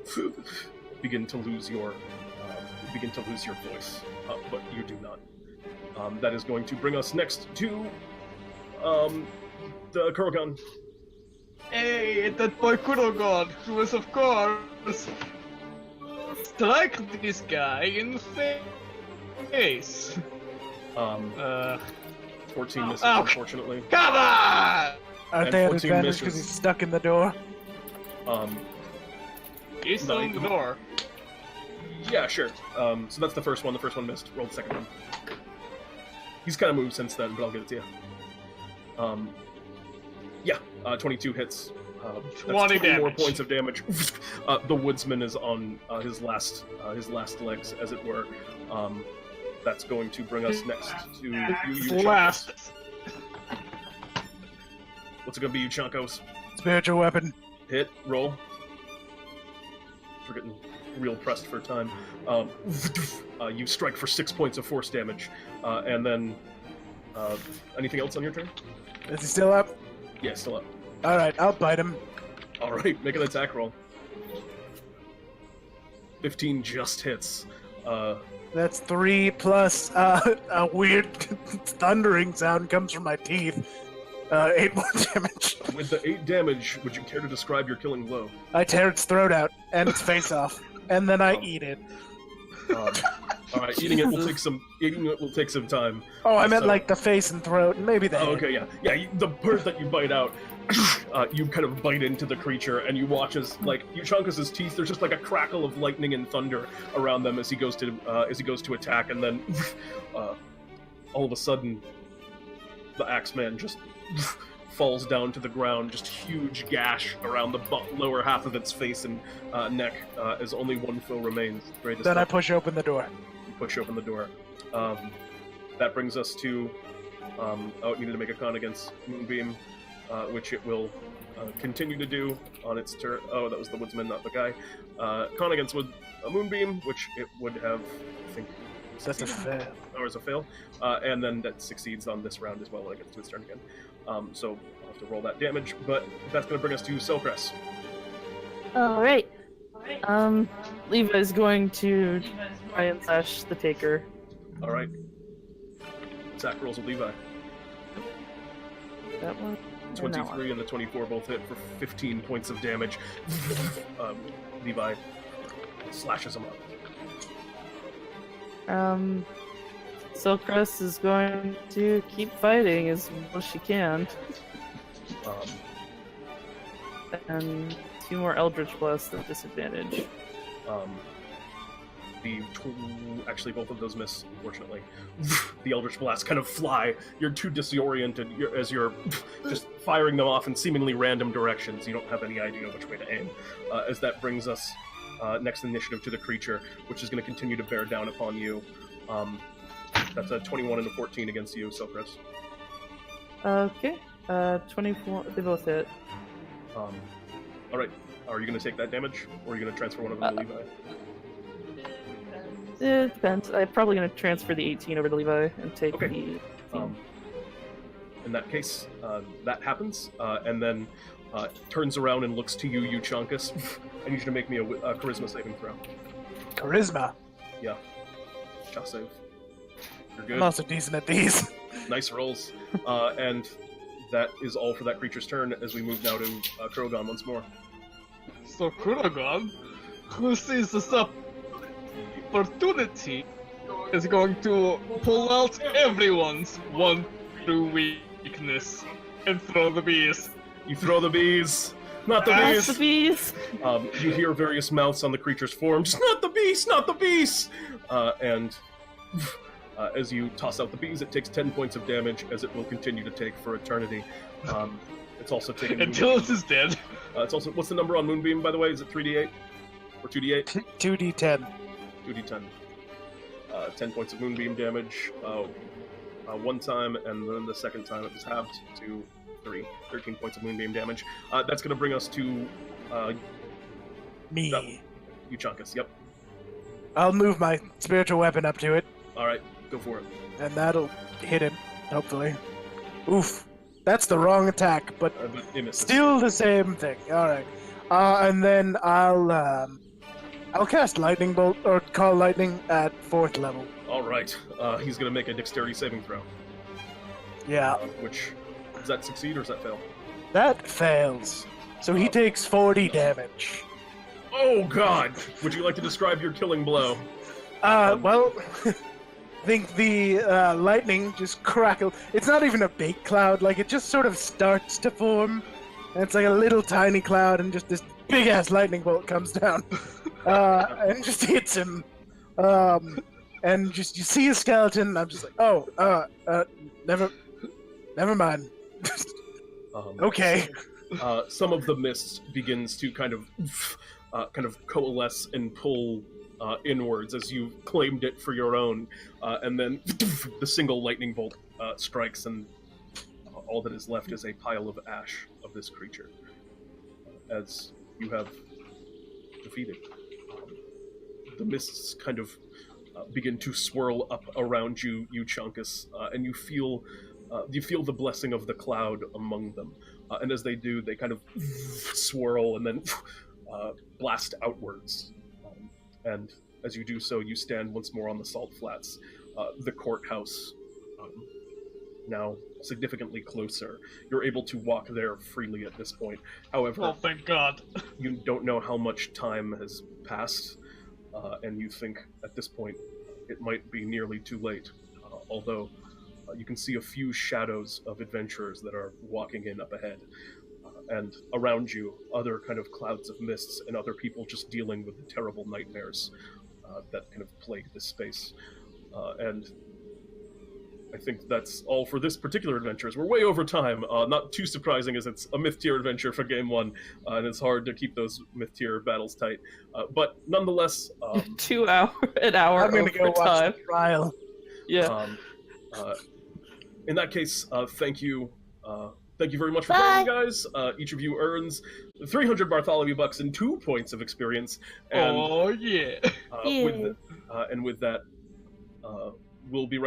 begin to lose your voice, but you do not. That is going to bring us next to the Kurogan.
Hey, that boy Kurogan, who was of course strike this guy in the face.
14 misses,
Oh.
unfortunately.
Come on!
Aren't
And
they at
14
advantage because
misses.
he's stuck in the door?
He's still in the door.
Yeah, sure. So that's the first one. The first one missed. Roll the second one. He's kind of moved since then, but I'll give it to you. Yeah, 22 hits. That's
20
20 more
damage.
points of damage. The woodsman is on his last legs, as it were. That's going to bring us next to you, Euchaunkas.
Last.
What's it going to be, Euchaunkas?
Spiritual weapon.
Hit, roll. We're getting real pressed for time. You strike for 6 points of force damage, and then anything else on your turn?
Is he still up?
Yeah, still up.
Alright, I'll bite him.
All right, make an attack roll. 15 just hits.
That's 3 plus a weird thundering sound comes from my teeth. 8 more damage.
With the 8 damage, would you care to describe your killing blow?
I tear its throat out and its face off, and then I eat it.
All right, eating it will take some time.
Oh, I meant
So-
like the face and throat, and maybe the head.
Oh, okay, yeah. The part that you bite out, you kind of bite into the creature, and you watch as Euchaunkas' teeth. There's just like a crackle of lightning and thunder around them as he goes to attack, and then all of a sudden, the Axeman just falls down to the ground, just huge gash around the lower half of its face and neck, as only one foe remains.
Then I push open the door.
You push open the door. That brings us to. It needed to make a con against Moonbeam, which it will continue to do on its turn. Oh, that was the woodsman, not the guy. Con against a Moonbeam, which it would have, I think.
That's a fail.
Or as a fail. And then that succeeds on this round as well when it gets to its turn again. So I'll have to roll that damage, but that's going to bring us to Selcress.
Alright.
Levi's going to try and slash the taker.
All right. Attack rolls with Levi.
That one?
23 and the 24 both hit for 15 points of damage. Levi slashes him up.
Selcress is going to keep fighting as well as she can. And 2 more Eldritch Blast at disadvantage.
Actually, both of those miss, unfortunately. The Eldritch Blast kind of fly. You're too disoriented as you're just firing them off in seemingly random directions. You don't have any idea which way to aim. As that brings us next initiative to the creature, which is going to continue to bear down upon you. That's a 21 and a 14 against you, Selcress.
Okay. 24. They both hit.
Alright. Are you going to take that damage, or are you going to transfer one of them to Levi?
It depends. I'm probably going to transfer the 18 over to Levi and take
Okay.
the.
In that case, that happens, and then turns around and looks to you, Euchaunkas. I need you to make me a charisma saving throw.
Charisma.
Yeah. Shot save. You're good.
I'm also decent at these.
Nice rolls. And that is all for that creature's turn, as we move now to Kurogan once more.
So Kurogan, who sees this opportunity, is going to pull out everyone's one true weakness and throw the bees.
You throw the bees! Not the
That's
bees!
the bees!
You hear various mouths on the creature's forms. Not the bees! Not the bees! And as you toss out the bees, it takes 10 points of damage, as it will continue to take for eternity. It's also taken...
Until it is dead.
It's also... What's the number on Moonbeam, by the way? Is it 3d8? Or 2d8?
2d10.
2d10. 10 points of Moonbeam damage one time, and then the second time it was halved to 13 points of Moonbeam damage. That's going to bring us to
Me.
Euchaunkas. Yep.
I'll move my spiritual weapon up to it,
Alright, go for it.
and that'll hit him, hopefully. Oof. That's the wrong attack, but
But it misses.
still the same thing. Alright. And then I'll cast Lightning Bolt, or call Lightning at 4th level.
Alright, he's going to make a dexterity saving throw.
Yeah.
Which, does that succeed or does that fail?
That fails. So he takes 40 damage.
Oh god! Would you like to describe your killing blow?
Well, think the lightning just crackled. It's not even a big cloud, like it just sort of starts to form. And it's like a little tiny cloud, and just this big ass lightning bolt comes down and just hits him. And just you see a skeleton. I'm just like, never mind. Okay.
Some of the mist begins to kind of coalesce and pull inwards as you've claimed it for your own, and then the single lightning bolt strikes, and all that is left is a pile of ash of this creature, as you have defeated. The mists kind of begin to swirl up around you, Euchaunkas, and you feel the blessing of the cloud among them. And as they do, they kind of swirl and then blast outwards. And as you do so, you stand once more on the salt flats. The courthouse, now significantly closer. You're able to walk there freely at this point. However,
oh, thank God.
You don't know how much time has passed, and you think at this point it might be nearly too late. Although you can see a few shadows of adventurers that are walking in up ahead. And around you, other kind of clouds of mists and other people just dealing with the terrible nightmares that kind of plague this space. And I think that's all for this particular adventure. We're way over time. Not too surprising, as it's a myth tier adventure for game 1, and it's hard to keep those myth tier battles tight. But nonetheless,
2 hour, an hour.
I'm gonna go watch the trial.
Yeah.
In that case, thank you. Thank you very much for playing, guys. Each of you earns 300 Bartholomew bucks and 2 points of experience. And,
oh yeah.
With that, we'll be right